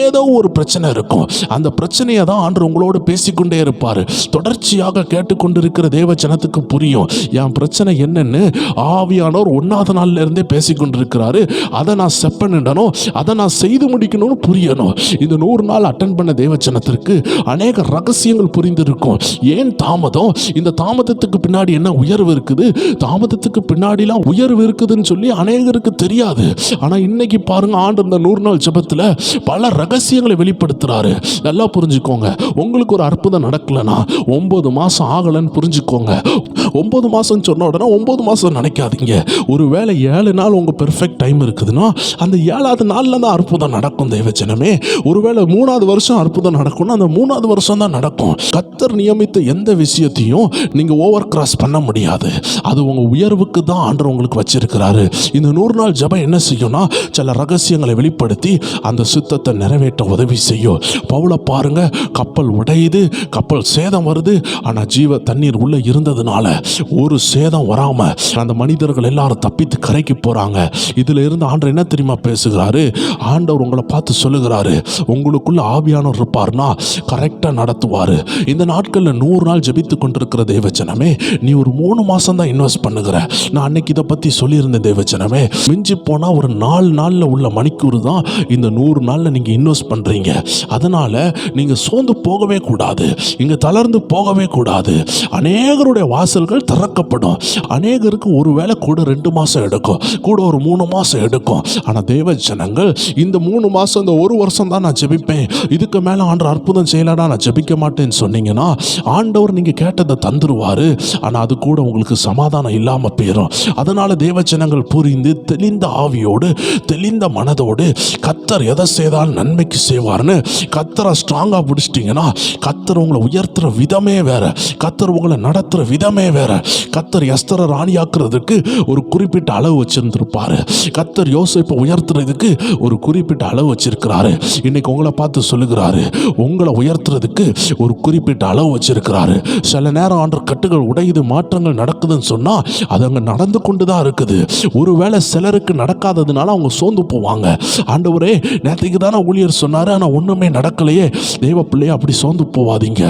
ஏதோ ஒரு பிரச்சனை இருக்கும். அந்த பிரச்சனையை தான் ஆண்டவர் உங்களோடு பேசிக்கொண்டே இருப்பார். தொடர்ச்சியாக கேட்டுக்கொண்டிருக்கிற தேவ ஜனத்துக்கு புரியும் என் பிரச்சனை என்னன்னு. ஆவியானவர் 1ஆவது நாள்ல இருந்தே பேசிக்கொண்டிருக்கிறாரு. அதை நான் செப்பனிடணும், அதை நான் செய்து முடிக்கணும்னு புரியணும். இந்த 100 நாள் அட்டன் பண்ண தேவ ஜனத்திற்கு அநேக ரகசியங்கள் புரிந்திருக்கும். ஏன் தாமதம்? இந்த தாமதத்துக்கு பின்னாடி என்ன உயர்வு இருக்குது? தாமதத்துக்கு பின்னாடிலாம் உயர்வு இருக்குதுன்னு சொல்லி அநேகருக்கு தெரியாது. ஆனால் இன்னைக்கு பாருங்க, ஆண்டு இந்த 100 நாள் ஜெபத்தில் பல ரகசியங்களை வெளிப்படுத்துறாரு. நல்லா புரிஞ்சுக்கோங்க. உங்களுக்கு ஒரு அற்புதம் நடக்கலனா 9 மாசம் ஆகலன்னு புரிஞ்சுக்கோங்க. 9 மாசம் சொன்ன உடனே 9 மாசம் நினைக்காதீங்க. ஒருவேளை 7 நாள் உங்க பெர்ஃபெக்ட் டைம் இருக்குதுன்னா அந்த 7வது நாள்ல தான் அற்புதம் நடக்கும் தெய்வச்சனமே. ஒருவேளை 3வது வருஷம் அற்புதம் நடக்கும்னா அந்த 3வது வருஷம் தான் நடக்கும். கர்த்தர் நியமித்த எந்த விஷயத்தையும் நீங்க ஓவர் கிராஸ் பண்ண முடியாது. அது உங்க உயர்வுக்கு தான் ஆண்டவர் உங்களுக்கு வச்சிருக்கிறாரு. இந்த 100 நாள் ஜெபம் என்ன செய்யும்னா சில ரகசியங்களை வெளிப்படுத்தி அந்த சித்தத்தை நிறைவேற்ற உதவி செய்யும். பவுலை பாருங்க, கப்பல் உடையுது, கப்பல் சேதம் வருது. ஆனா ஜீவ தண்ணீர் உள்ள இருந்ததுனால ஒரு சேதம் வராம அந்த மனிதர்கள் எல்லாரும் தப்பித்து கரைக்கு போறாங்க. இதுல இருந்து ஆண்டவர் என்ன தெரியுமா பேசுகிறாரு? ஆண்டவர் உங்களை பார்த்து சொல்லுகிறாரு, உங்களுக்குள்ள ஆவியானவர் இருப்பார்னா கரெக்டா நடத்துவாரு. இந்த நாட்கள்ல 100 நாள் ஜெபித்து கொண்டிருக்கிற தேவச்சனமே, நீ ஒரு 3 மாசம் தான் இன்வெஸ்ட் பண்ணுகிற. நான் அன்னைக்கு இதை பத்தி சொல்லியிருந்தேன் தேவச்சனமே. மிஞ்சி போனா ஒரு 4 நாள்ல உள்ள மணிக்கூர் தான் இந்த 100 நாள்ல நீங்க இன்வெஸ்ட் பண்றீங்க. அதனால நீங்க சோர்ந்து போகவே கூடாது, இங்க தளர்ந்து போகவே கூடாது. அநேகருடைய வாசல்கள் திறக்கப்படும். அநேகருக்கு ஒருவேளை கூட 2 மாசம் எடுக்கும், கூட ஒரு 3 மாசம் எடுக்கும். ஆனா தேவ ஜனங்கள் இந்த 3 மாசம், இந்த 1 வருஷம் தான் நான் ஜெபிப்பேன், இதுக்கு மேல ஆண்டவர் அற்புதம் செய்யலடா நான் ஜெபிக்க மாட்டேன்னு சொன்னீங்கன்னா ஆண்டவர் நீங்க கேட்டதை தந்துருவாரு. ஆனா அது கூட உங்களுக்கு சமாதானம் இல்லாம போயிடும். அதனால தேவ ஜனங்கள் புரிந்து தெளிந்த ஆவியோடு தெளிந்த மனதோடு கர்த்தர் எதை செய்தாலும் நன்மைக்கு செய்வார்னு கர்த்தரை ஸ்ட்ராங்கா பிடிச்சிட்டீங்கன்னா கர்த்தர் உங்களை உயர்த்துற விதமே வேற, கர்த்தர் உங்களை நடத்துற விதமே வேற. கர்த்தர் எஸ்தரை ராணியாக்குறதுக்கு ஒரு குறிப்பிட்ட அளவு வச்சிருந்திருப்பாரு. கர்த்தர் யோசேப்பை உயர்த்துறதுக்கு ஒரு குறிப்பிட்ட அளவு வச்சிருக்கிறாரு. இன்னைக்கு உங்களை பார்த்து சொல்லுகிறாரு, உங்களை உயர்த்துறதுக்கு ஒரு குறிப்பிட்ட அளவு வச்சிருக்கிறாரு. சில நேரம் ஆண்டவர் கட்டுகள் உடையுது, மாற்றங்கள் நடக்குதுன்னு சொன்னா அது அங்க நடந்து கொண்டுதான் இருக்குது. ஒருவேளை சிலருக்கு நடக்காததுனால அவங்க சோர்ந்து போவாங்க. ஆண்டவரே, நேற்றுக்கு தானே ஊழியர் சொன்னாரு, ஆனா ஒண்ணுமே நடக்கலையே. தெய்வ பிள்ளைய அப்படி சோர்ந்து போவாதீங்க.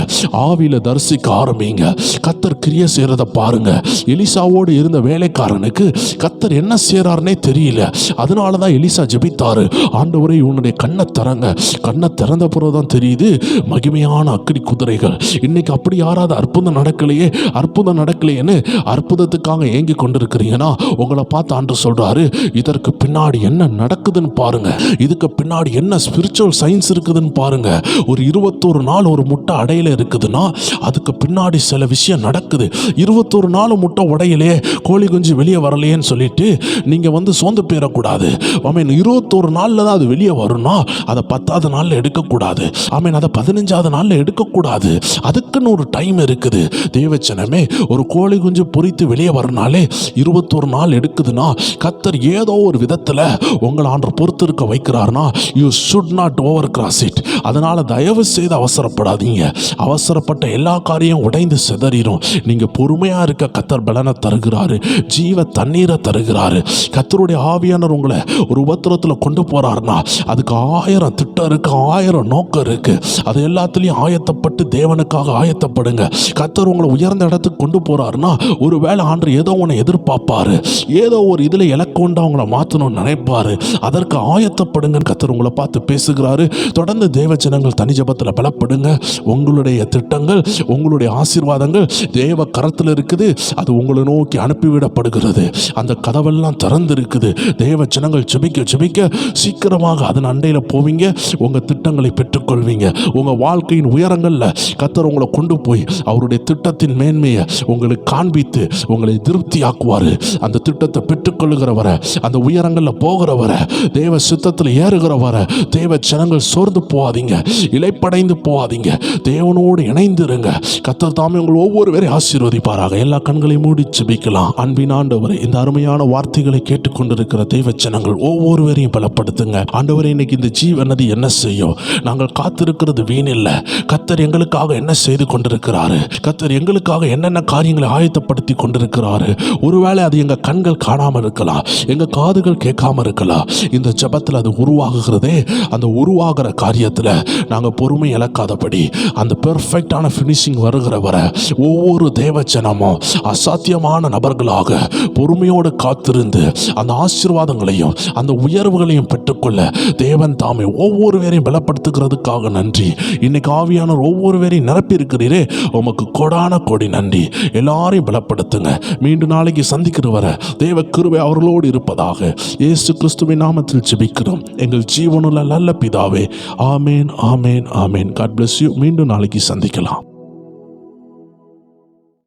ஆவியில தரிசிக்க ஆரம்பிங்க. கர்த்தர் கிரியை செய்யறத பாருங்க. எலிசாவோடு இருந்த வேலைக்காரனுக்கு கர்த்தர் என்ன செய்யறாருன்னே தெரியல. அதனாலதான் எலிசா ஜெபித்தாரு, ஆண்டவரே உன்னுடைய கண்ணை திறங்க. கண்ணை திறந்த பிறகுதான் தெரியுது மகிமையான அக்கினி குதிரைகள். இன்னைக்கு அப்படி யாராவது அற்புதம் நடக்கலையே, அற்புதம் நடக்கலையேன்னு அற்புதத்துக்காக ஏங்கி கொண்டிருக்கிறீங்கன்னா உங்களை பார்த்து ஆண்டவர் சொல்றாரு, இதற்கு பின்னாடி என்ன நடக்குதுன்னு பாருங்க. இதுக்கு பின்னாடி என்ன ஸ்பிரிச்சுவல் சயின்ஸ் இருக்குதுன்னு பாருங்க. ஒரு 21 நாள் ஒரு முட்டை அடையில இருக்குதுன்னா அதுக்கு பின்னாடி சில விஷயம் நடக்குது. 21 நாள் முட்டை உடையிலே, கோழி குஞ்சு வெளியே வரலையேன்னு சொல்லிட்டு நீங்க சோர்ந்து போயிடக்கூடாது. ஆமீன். 21 நாள்ல தான் அது வெளியே வரும்னா அதை 10வது நாள்ல எடுக்கக்கூடாது. ஆமீன். அதை 15வது நாள்ல எடுக்கக்கூடாது. அதுக்குன்னு ஒரு டைம் இருக்குது. தேவச்சனமே, ஒரு கோழி குஞ்சு பொரித்து வெளியே வரனாலே 21 நாள் எடுக்குதுன்னா கர்த்தர் ஏதோ ஒரு விதத்துல உங்களை ஆண்டவர் பொறுத்து இருக்க வைக்கிறார்னா you should not over cross it. அதனால தயவு செய்து அவசரப்படாதீங்க. அவசரப்பட்ட எல்லா காரியம் உடைந்து சிதறிடும். நீங்க பொறுமையா இருக்க கர்த்தர் பலனை தருகிறாரு, ஜீவ தண்ணீரை தருகிறாரு. கர்த்தருடைய ஆவியானவர் உங்களை ஒரு உபத்திரத்தில் கொண்டு போறாருன்னா அதுக்கு 1000 திட்டம் இருக்கு, 1000 நோக்கம் இருக்கு. அது எல்லாத்துலயும் ஆயத்தப்பட்டு தேவனுக்காக ஆயத்தப்படுங்க. கர்த்தர் உங்களை உயர்ந்த இடத்துக்கு கொண்டு போறாருன்னா ஒருவேளை ஆண்டவர் ஏதோ ஒன்று எதிர்பார்ப்பாரு, ஏதோ ஒரு இதுல இலக்கொண்டு அவங்கள மாற்றணும்னு நினைப்பாரு. அதற்கு ஆயத்தப்படுங்க. கர்த்தர் உங்களை பார்த்து பேசுகிறாரு. தொடர்ந்து தேவ ஜனங்கள் தனி ஜெபத்தில் பலப்படுங்க. உங்களுடைய உங்களுடைய திட்டங்கள், உங்களுடைய ஆசீர்வாதங்கள் தேவ கரத்தில் இருக்குது. அது உங்களை நோக்கி அனுப்பிவிடப்படுகிறது. அந்த கதவெல்லாம் திறந்திருக்குது. தேவ ஜனங்கள் ஜெபிக்க ஜெபிக்க சீக்கிரமாக அதன் அண்டையில் போவீங்க. உங்கள் திட்டங்களை பெற்றுக்கொள்வீங்க. உங்கள் வாழ்க்கையின் உயரங்களில் கர்த்தர் உங்களை கொண்டு போய் அவருடைய திட்டத்தின் மேன்மையை உங்களுக்கு காண்பித்து உங்களை திருப்தியாக்குவார். அந்த திட்டத்தை பெற்றுக்கொள்ளுகிறவரை, அந்த உயரங்களில் போகிறவரை, தேவ சித்தத்தில் ஏறுகிறவரை, தேவ ஜனங்கள் சோர்ந்து போகாதீங்க, இளைப்படைந்து போகாதீங்க. தேவனோடு இணைந்திருங்க. கர்த்தர் தாமே உங்கள் ஒவ்வொருவரையும் ஆசீர்வதிப்பாராக. எல்லா கண்களையும் மூடி ஜெபிக்கலாம். அன்பின் ஆண்டவரே, இந்த அருமையான வார்த்தைகளை கேட்டுக்கொண்டிருக்கிற தேவ ஜனங்கள் ஒவ்வொருவரையும் பலப்படுத்துங்க. ஆண்டவரே, இன்னைக்கு இந்த ஜீவனது என்ன செய்யும்? நாங்கள் காத்திருக்கிறது வீணில்லை. கர்த்தர் எங்களுக்காக என்ன செய்து கொண்டிருக்கிறாரு? கர்த்தர் எங்களுக்காக என்னென்ன காரியங்களை ஆயத்தப்படுத்தி கொண்டிருக்கிறாரு? ஒருவேளை அது எங்க கண்கள் காணாமல் இருக்கலாம், எங்க காதுகள் கேட்காம இருக்கலாம். இந்த ஜெபத்தில் அது உருவாகுகிறதே, அந்த உருவாகிற காரியத்தில் நாங்கள் பொறுமை இழக்காதபடி அந்த பெர்ஃபெக்டான ஃபினிஷிங் வருகிற வரை ஒவ்வொரு தேவ ஜனமும் அசாத்தியமான நபர்களாக பொறுமையோடு காத்திருந்து அந்த ஆசீர்வாதங்களையும் அந்த உயர்வுகளையும் பெற்றுக்கொள்ள தேவன் தாமே ஒவ்வொருவரையும் பலப்படுத்துகிறதுக்காக நன்றி. இன்னைக்கு ஆவியானவர் ஒவ்வொருவரையும் நிரப்பி இருக்கிறீரே, உமக்கு கொடான கொடி நன்றி. எல்லாரையும் பலப்படுத்துங்க. மீண்டும் நாளைக்கு சந்திக்கிற வர தேவ கிருபை அவர்களோடு இருப்பதாக இயேசு கிறிஸ்துவின் நாமத்தில் ஜெபிக்கிறோம் எங்கள் ஜீவனுள்ள நல்ல பிதாவே. ஆமேன், ஆமேன், ஆமேன். God bless you. மீண்டும் நாளைக்கு சந்திக்கலாம்.